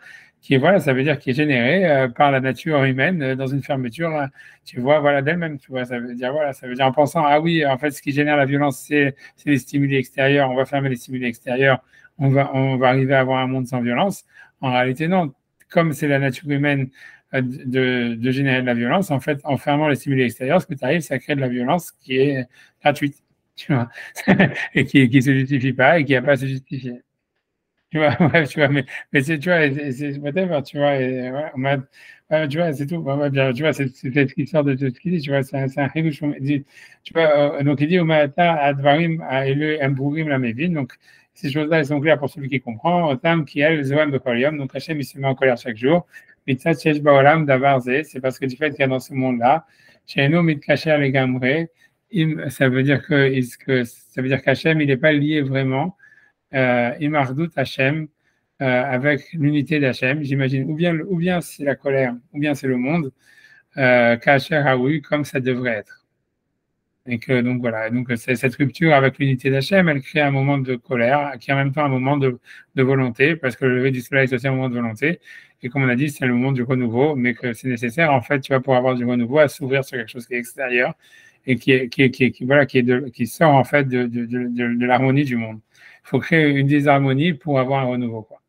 voilà, ça veut dire qui est générée par la nature humaine dans une fermeture, tu vois, voilà, d'elle-même, tu vois, ça veut dire, voilà, ça veut dire en pensant, ah oui, en fait, ce qui génère la violence, c'est les stimuli extérieurs. On va fermer les stimuli extérieurs. On va arriver à avoir un monde sans violence. En réalité, non. Comme c'est la nature humaine de générer de la violence, en fait, en fermant les stimuli extérieurs, ce que tu arrives, c'est à créer de la violence qui est gratuite, tu vois, et qui ne se justifie pas et qui n'a pas à se justifier. Tu vois, ouais, tu vois, mais c'est, tu vois, c'est whatever, tu vois, et, tu vois, c'est tout. Ouais, bien, tu vois, c'est cette histoire de ce qu'il dit, tu vois, c'est un chidouche. Tu vois, donc il dit, Umata advarim elu emburim la mevin, donc ces choses-là, elles sont claires pour celui qui comprend. Otam qui elle, zoam de kolium, donc Hachem, il se met en colère chaque jour. Mitzat shesh baolam davar ze, c'est parce que du fait qu'il y a dans ce monde-là, she'eno mitkacher legamre, ça veut dire ça veut dire qu'Hachem, il n'est pas lié vraiment Imardut Hachem, avec l'unité d'Hachem, j'imagine, ou bien c'est la colère, ou bien c'est le monde, Kacher Haoui, comme ça devrait être. Et que donc voilà, donc cette rupture avec l'unité d'Hachem, elle crée un moment de colère, qui est en même temps un moment de volonté, parce que le lever du soleil, c'est aussi un moment de volonté. Et comme on a dit, c'est le moment du renouveau, mais que c'est nécessaire, en fait, tu vois, pour avoir du renouveau, à s'ouvrir sur quelque chose qui est extérieur et qui sort, en fait, de l'harmonie du monde. Il faut créer une désharmonie pour avoir un renouveau, quoi.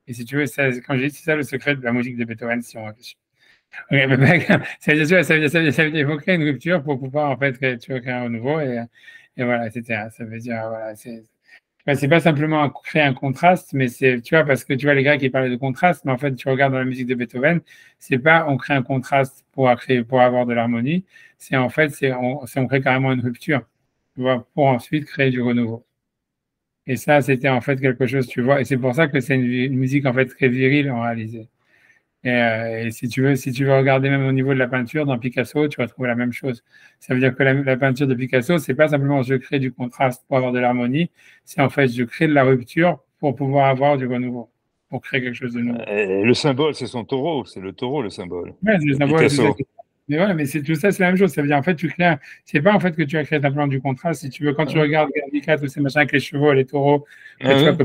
Et si tu veux, quand je dis, c'est ça le secret de la musique de Beethoven, si on réfléchit. Okay, ça veut dire qu'il faut créer une rupture pour pouvoir, en fait, créer un renouveau, et voilà, etc. Ça veut dire, voilà, c'est pas simplement créer un contraste, mais c'est, tu vois, parce que tu vois, les Grecs, ils parlaient de contraste, mais en fait, tu regardes dans la musique de Beethoven, c'est pas on crée un contraste pour avoir de l'harmonie, c'est en fait, on crée carrément une rupture, tu vois, pour ensuite créer du renouveau. Et ça, c'était en fait quelque chose, tu vois, et c'est pour ça que c'est une musique en fait très virile en réalité. Et si tu veux regarder même au niveau de la peinture, dans Picasso, tu vas trouver la même chose. Ça veut dire que la peinture de Picasso, c'est pas simplement je crée du contraste pour avoir de l'harmonie, c'est en fait je crée de la rupture pour pouvoir avoir du renouveau, pour créer quelque chose de nouveau.
Et le symbole, c'est son taureau, c'est le taureau le symbole.
Ouais, c'est le symbole, c'est ça. Mais voilà, mais tout ça, c'est la même chose. Ça veut dire, en fait, c'est pas en fait que tu as créé simplement du contraste. Si tu veux, quand tu regardes Guernica, tous ces machins avec les chevaux, les taureaux, le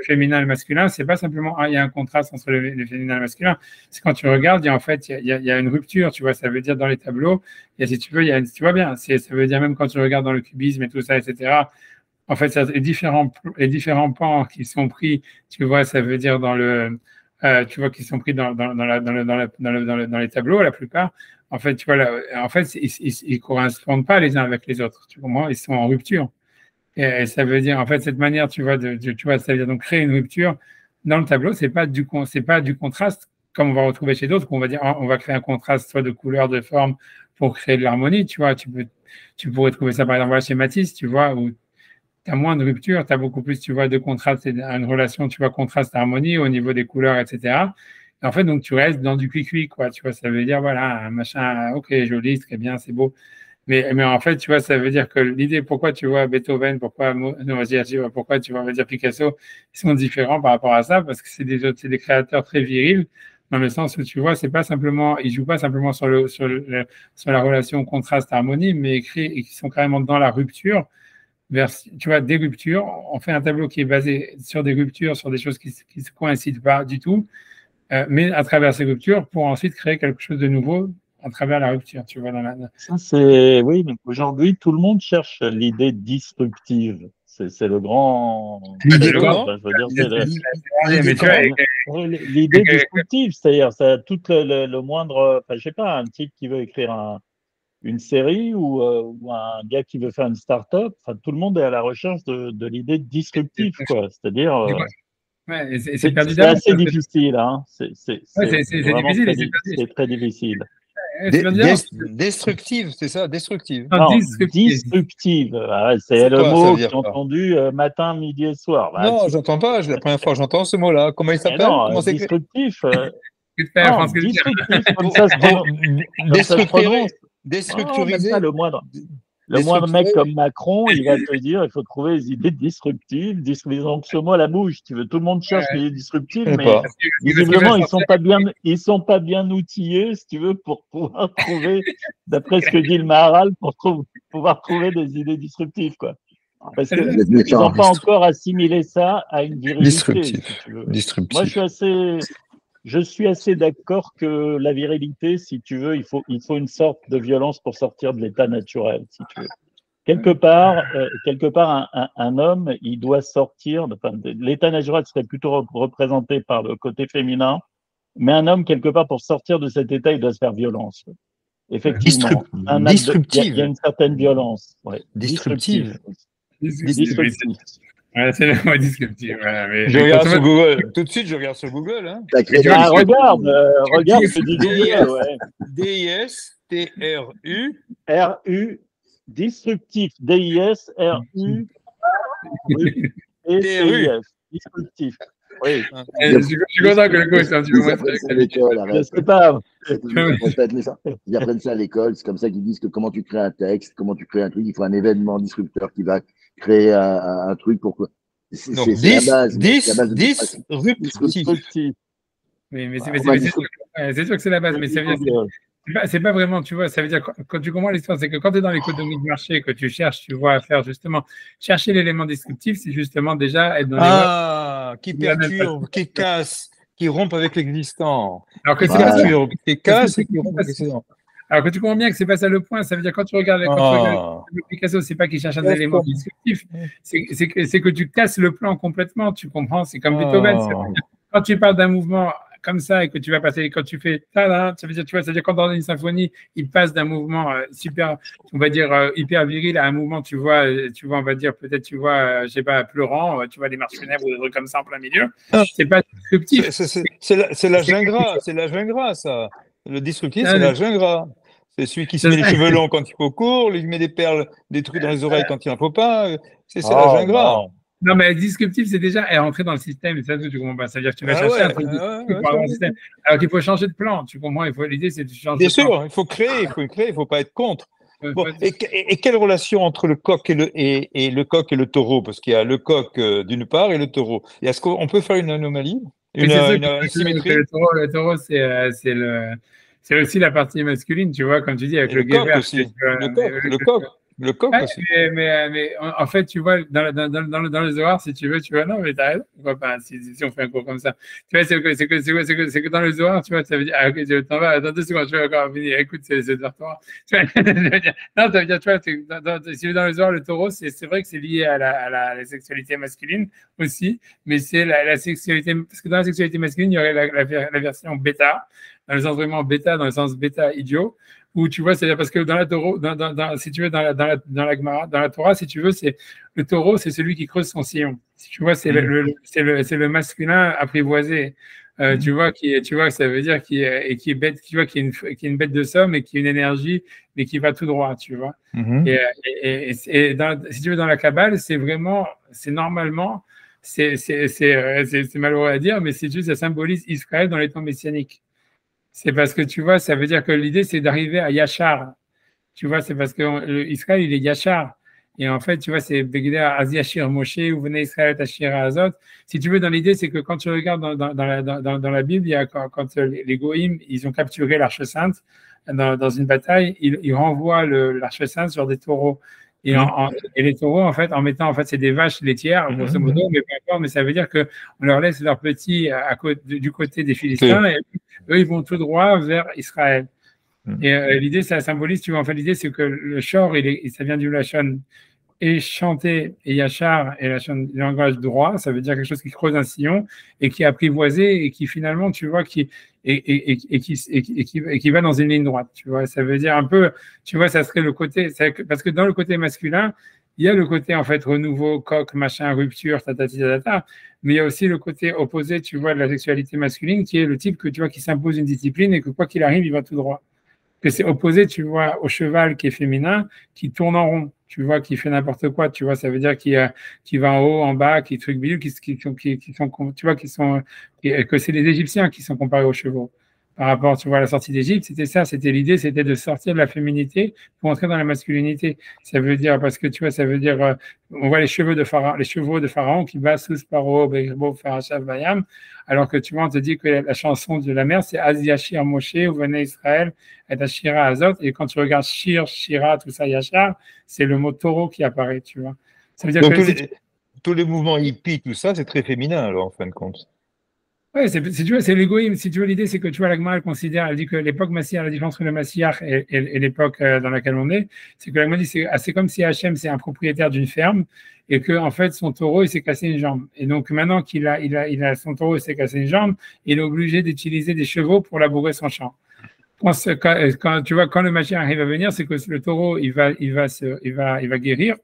féminin et le masculin, c'est pas simplement, il y a un contraste entre le féminin et le masculin. C'est quand tu regardes, en fait, il y a une rupture, tu vois. Ça veut dire dans les tableaux, si tu veux, tu vois bien, ça veut dire même quand tu regardes dans le cubisme et tout ça, etc. En fait, les différents pans qui sont pris, tu vois, ça veut dire tu vois, qui sont pris dans les tableaux, la plupart. En fait, tu vois, ils correspondent pas les uns avec les autres. Tu comprends? Ils sont en rupture. Et ça veut dire, en fait, cette manière, tu vois, ça veut dire donc créer une rupture dans le tableau. C'est pas du contraste comme on va retrouver chez d'autres. On va dire, on va créer un contraste soit de couleur, de forme pour créer de l'harmonie. Tu vois, tu pourrais trouver ça par exemple chez Matisse, tu vois, où tu as moins de rupture, tu as beaucoup plus, tu vois, de contraste, une relation, tu vois, contraste-harmonie au niveau des couleurs, etc. Et en fait, donc, tu restes dans du cuit-cuit, quoi, tu vois, ça veut dire, voilà, un machin, ok, joli, très bien, c'est beau. Mais en fait, tu vois, ça veut dire que l'idée, pourquoi tu vois Beethoven, pourquoi tu vois, on va dire Picasso, ils sont différents par rapport à ça, parce que c'est des créateurs très virils, dans le sens où tu vois, c'est pas simplement, ils jouent pas simplement sur la relation contraste-harmonie, mais ils sont carrément dans la rupture vers, tu vois, des ruptures. On fait un tableau qui est basé sur des ruptures, sur des choses qui ne se coïncident pas du tout, mais à travers ces ruptures, pour ensuite créer quelque chose de nouveau à travers la rupture, tu vois.
Ça, c'est, oui, donc aujourd'hui, tout le monde cherche l'idée disruptive. C'est le grand.
L'idée
le
comment?
Je veux dire, c'est
Mais tu vois,
l'idée disruptive, c'est-à-dire, ça, tout le moindre. Enfin, je sais pas, un type qui veut écrire une série ou un gars qui veut faire une start-up, enfin, tout le monde est à la recherche de l'idée disruptive, quoi. C'est-à-dire,
ouais, c'est
c'est
perdu
assez
d'avance.
difficile, hein. C'est vraiment
difficile,
c'est très difficile.
C'est perdu d'avance.
Destructive, c'est ça, destructive.
Non,
Non,
disruptive.
disruptive. Ah ouais, c'est
C'est
le
quoi, ça
mot
veut
que
dire
j'ai
quoi?
entendu matin, midi et soir. Bah,
Non, j'entends pas. La première fois que j'entends ce mot-là. Comment il s'appelle?
non,
Comment c'est écrit?
disruptif.
Tu fais la
Non,
France Culture.
disruptif, comme ça se prononce. Comme ça se prononce. Oh, même
Déstructurisé.
pas le moindre mec comme Macron, il va te dire il faut trouver des idées disruptives. Disons que ce mot à la bouche, tu veux, tout le monde cherche les idées disruptives, mais
pas.
visiblement ils sont pas bien outillés, si tu veux, pour pouvoir trouver, d'après ce que dit le Maharal, pouvoir trouver des idées disruptives, quoi. Parce que ils n'ont pas encore assimilé ça à une virilité.
Disruptif.
Si tu veux.
Disruptif.
Moi, je suis assez d'accord que la virilité, si tu veux, il faut une sorte de violence pour sortir de l'état naturel, si tu veux. Quelque part, un homme, il doit sortir. L'état naturel serait plutôt représenté par le côté féminin, mais un homme, quelque part, pour sortir de cet état, il doit se faire violence. Effectivement,
disruptive.
Il y a une certaine violence. Ouais.
Disruptive.
Disruptive.
Ouais, c'est le mot disruptif. Voilà, mais
Je regarde sur Google. Tout de suite, je regarde sur Google. Hein.
Regarde ce dit Google. Ouais.
D-I-S-T-R-U.
R-U, disruptif. D-I-S-R-U. E-C-I-F. Disruptif. Oui.
Je suis content que le coach soit un petit peu moins
à l'école,
je sais pas.
Ils apprennent ça à l'école. C'est comme ça qu'ils disent que comment tu crées un texte, comment tu crées un truc, il faut un événement disrupteur qui va créer un truc pour que. C'est la base.
Disruptif.
Mais c'est sûr que c'est la base, mais ça veut dire c'est pas vraiment, tu vois, ça veut dire quand tu comprends l'histoire, c'est que quand tu es dans l'économie de marché, que tu cherches, tu vois, à faire justement, chercher l'élément disruptif, c'est justement déjà être dans les
qui perturbe, qui casse, qui rompt avec l'existant.
Alors que c'est
perturbe, qui casse et qui rompt avec l'existant.
Alors que tu comprends bien que c'est pas ça le point, ça veut dire quand tu regardes Picasso, c'est pas qu'il cherche un élément disruptif, c'est que tu casses le plan complètement, tu comprends, c'est comme Beethoven. Quand tu parles d'un mouvement comme ça et que tu vas passer, quand tu fais ça veut dire, tu vois, c'est-à-dire quand dans une symphonie, il passe d'un mouvement super, on va dire hyper viril à un mouvement, tu vois, on va dire peut-être, tu vois, je sais pas, pleurant, tu vois, des marches funèbres ou des trucs comme ça en plein milieu. C'est pas disruptif.
C'est la gingras, ça. Le disruptif, c'est la gingras. C'est celui qui se met les cheveux longs quand il faut court, il met des perles, des trucs dans les oreilles quand il n'en faut pas. C'est la gingras.
Non, mais disruptif, c'est déjà rentrer dans le système. Et ça, tu comprends pas. Ça veut dire que tu vas chercher un truc pour avoir le système. Alors qu'il faut changer de plan. Tu comprends? L'idée, c'est de changer
Bien
de plan.
sûr, il faut créer, il faut pas être contre. Bon, et quelle relation entre le coq et le taureau? Parce qu'il y a le coq d'une part et le taureau. Et est-ce qu'on peut faire une anomalie, une symétrie?
Le taureau, c'est aussi la partie masculine, tu vois, comme tu dis, avec le
coq
guévert.
aussi. Le coq aussi.
Mais en fait, tu vois, dans les horaires, si tu veux, non, mais t'as raison, pourquoi pas, si on fait un cours comme ça. Tu vois, c'est que dans les horaires, tu vois, ça veut dire, ok, je t'en vas, attends 2 secondes, je vais encore finir, écoute, c'est vers toi. Non, ça veut dire, tu vois, si dans les horaires, le taureau, c'est vrai que c'est lié à la sexualité masculine aussi, mais c'est la sexualité, parce que dans la sexualité masculine, il y aurait la version bêta, dans le sens vraiment bêta, dans le sens bêta idiot, où tu vois, c'est parce que dans la taureau, si tu veux, dans la Gemara, dans la Torah, si tu veux, c'est le taureau, c'est celui qui creuse son sillon. Si tu vois, c'est le masculin apprivoisé. Tu vois, ça veut dire qui est bête, tu vois, qui est une bête de somme et qui a une énergie, mais qui va tout droit, tu vois. Et si tu veux, dans la Kabbale, c'est normalement, c'est malheureux à dire, mais c'est juste, ça symbolise Israël dans les temps messianiques. C'est parce que tu vois, ça veut dire que l'idée, c'est d'arriver à Yachar. Tu vois, c'est parce que Israël, il est Yachar. Et en fait, tu vois, c'est Begdéa Aziachir Moshe, ou venez Israël Tachir Azot. Si tu veux, dans l'idée, c'est que quand tu regardes dans la Bible, il y a quand les Goïm, ils ont capturé l'Arche Sainte dans une bataille, ils renvoient l'Arche Sainte sur des taureaux. Et les taureaux, en fait, en mettant, en fait, c'est des vaches laitières, grosso modo, mais peu importe, mais ça veut dire qu'on leur laisse leurs petits du côté des Philistins, et eux, ils vont tout droit vers Israël. Et l'idée, ça symbolise, tu vois, en fait, l'idée, c'est que le shor, ça vient du lachon et chanter, et yachar, et le langage droit, ça veut dire quelque chose qui creuse un sillon et qui est apprivoisé et qui finalement, tu vois, qui va dans une ligne droite, tu vois. Ça veut dire un peu, tu vois, ça serait le côté, parce que dans le côté masculin, il y a le côté, en fait, renouveau, coq, machin, rupture, tata, mais il y a aussi le côté opposé, tu vois, de la sexualité masculine, qui est le type que, tu vois, qui s'impose une discipline et que quoi qu'il arrive, il va tout droit. Que c'est opposé, tu vois, au cheval qui est féminin, qui tourne en rond, tu vois, qui fait n'importe quoi, tu vois, ça veut dire qu'il va en haut, en bas, qui truc bidule, que c'est les Égyptiens qui sont comparés aux chevaux. Par rapport, tu vois, à la sortie d'Égypte, c'était ça, c'était l'idée, c'était de sortir de la féminité pour entrer dans la masculinité. Ça veut dire, parce que tu vois, ça veut dire, on voit les chevaux de Pharaon qui battent sous Paro, Begirbo, Farashav, Bayam, alors que tu vois, on te dit que la chanson de la mer, c'est Az Yashir Moshe, ou venez Israël, et Ashira Azot, et quand tu regardes Shir, Shira, tout ça, Yachar, c'est le mot taureau qui apparaît, tu vois.
Ça veut dire que tous les mouvements hippies, tout ça, c'est très féminin, alors, en fin de compte.
Oui, tu vois, c'est l'égoïsme. Si tu veux, l'idée, c'est que tu vois, la Gemara, elle dit que l'époque Massiach, la différence entre le Massiach et l'époque dans laquelle on est, c'est que la Gemara dit c'est comme si Hachem, c'est un propriétaire d'une ferme et que, en fait, son taureau, il s'est cassé une jambe. Et donc, maintenant qu'il a son taureau, il s'est cassé une jambe, il est obligé d'utiliser des chevaux pour labourer son champ. Quand tu vois, quand le Massiach arrive à venir, c'est que le taureau, il va guérir.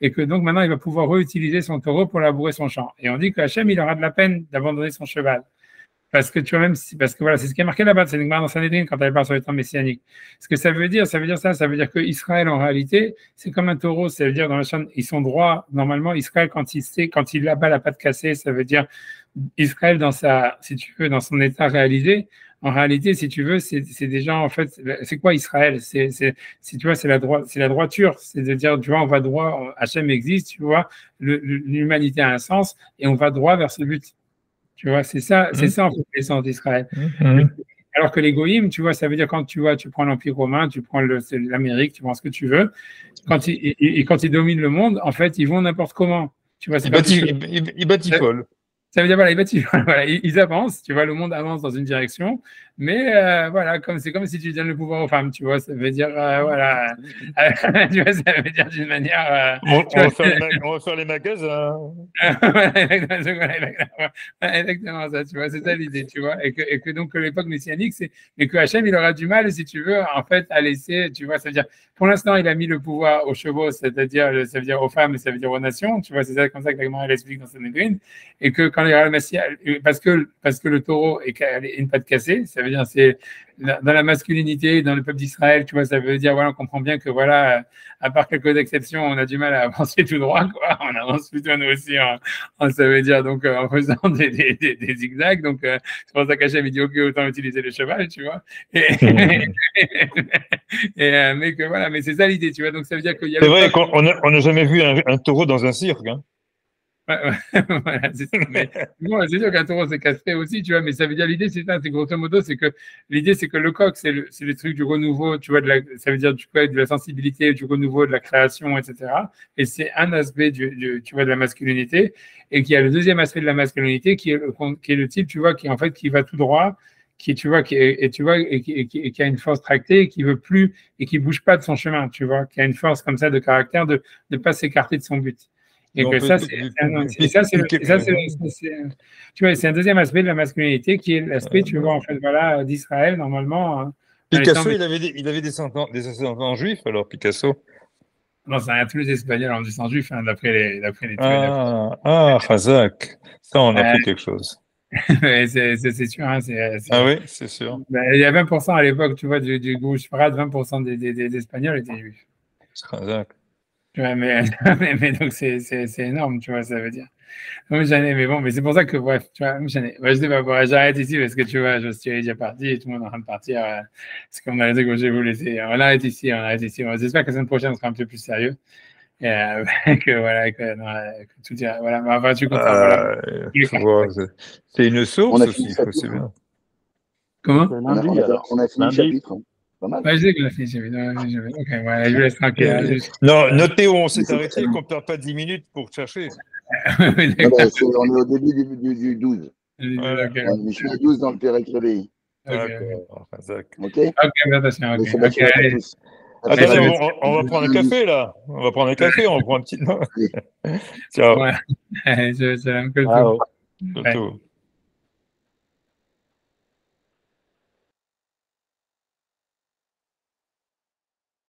Et que donc maintenant, il va pouvoir réutiliser son taureau pour labourer son champ. Et on dit que Hachem, il aura de la peine d'abandonner son cheval. Parce que tu vois, parce que voilà, c'est ce qui est marqué là-bas, c'est une dans Sanhedrin quand elle parle sur les temps messianiques. Ce que ça veut dire ça veut dire que Israël, en réalité, c'est comme un taureau, ça veut dire dans la chaîne, ils sont droits. Normalement, Israël, quand il abat la patte cassée, ça veut dire Israël si tu veux, dans son état réalisé. En réalité, si tu veux, c'est des gens, en fait, c'est quoi Israël? Tu vois, c'est la droiture. C'est de dire, tu vois, on va droit, Hachem existe, tu vois, l'humanité a un sens et on va droit vers ce but. Tu vois, c'est ça, en fait, l'essence d'Israël. Alors que l'égoïme, tu vois, ça veut dire quand tu prends l'Empire romain, tu prends l'Amérique, tu prends ce que tu veux. Quand ils dominent le monde, en fait, ils vont n'importe comment. Tu vois,
ils batifolent.
Ça veut dire, voilà, ils avancent, tu vois, le monde avance dans une direction, mais voilà, c'est comme si tu donnes le pouvoir aux femmes, tu vois, ça veut dire, voilà, tu vois, ça veut dire d'une manière.
On va faire les magasins.
Exactement ça, tu vois, c'est ça l'idée, tu vois, et que donc l'époque messianique, mais que Hachem, il aura du mal, si tu veux, en fait, à laisser, tu vois, ça veut dire, pour l'instant, il a mis le pouvoir aux chevaux, c'est-à-dire, ça veut dire aux femmes, et ça veut dire aux nations, tu vois, c'est ça comme ça que la Gemara explique dans Sanhedrin, et que quand il y aura le Messie, parce que le taureau est une patte cassée, ça veut dire c'est dans la masculinité, dans le peuple d'Israël, tu vois, ça veut dire voilà, on comprend bien que voilà, à part quelques exceptions, on a du mal à avancer tout droit, quoi. On avance plutôt nous aussi, ça veut dire donc en faisant des zigzags. Donc c'est pour ça qu'Hachem il dit ok, autant utiliser le cheval, tu vois. Mais que voilà, mais c'est ça l'idée, tu vois. Donc ça veut dire qu'il y a.
C'est vrai qu'on n'a jamais vu un taureau dans un cirque. Hein.
Voilà, c'est ça. Mais bon, c'est sûr qu'un taureau c'est castré aussi, tu vois, mais ça veut dire l'idée c'est ça, c'est grosso modo, c'est que l'idée c'est que le coq c'est le truc du renouveau, tu vois, ça veut dire de la sensibilité, du renouveau, de la création, etc. Et c'est un aspect tu vois, de la masculinité, et qu'il y a le deuxième aspect de la masculinité qui est le type, tu vois, qui en fait qui va tout droit, qui tu vois, qui a une force tractée, et qui veut plus et qui bouge pas de son chemin, tu vois, qui a une force comme ça de caractère de ne pas s'écarter de son but. Et que ça, tu vois, c'est un deuxième aspect de la masculinité qui est l'aspect, tu vois, en fait, voilà, d'Israël, normalement. Hein,
Picasso, il avait des descendants juifs, alors, Picasso.
Non, c'est rien, tous les Espagnols ont du sang juif, hein, d'après les
Chazak. Ça, on a appris quelque chose.
c'est sûr. Hein,
ah oui, c'est sûr.
Ben, il y a 20% à l'époque, tu vois, du gauche parade, 20% des Espagnols étaient juifs.
Chazak.
Tu vois, mais donc c'est énorme, tu vois, ça veut dire. Mais bon, mais c'est pour ça que, bref, tu vois, j'arrête ici parce que tu vois, je suis déjà parti et tout le monde est en train de partir. C'est comme dans les trucs que je vais vous laisser. On arrête ici. J'espère que la semaine prochaine, on sera un peu plus sérieux. Et que voilà, que tout ira. Voilà, mais enfin, tu comprends. Voilà.
C'est une source aussi, c'est bien.
Comment?
On a fini le chapitre. Pas mal.
Ouais, je sais que la fille, j'ai vu. Ok, voilà, je vous laisse tranquille.
Non, notez où on s'est arrêté, qu'on ne perd pas 10 minutes pour chercher.
On est au début du 12.
Voilà.
Okay.
Je suis à 12 dans le Pérec Réveillé.
D'accord.
Ok.
Attention, ok.
À tous.
Attendez, on va prendre un café, là. On va prendre un café, on va prendre un petit... Ciao.
Ouais. C'est un peu
Ciao.
Tout.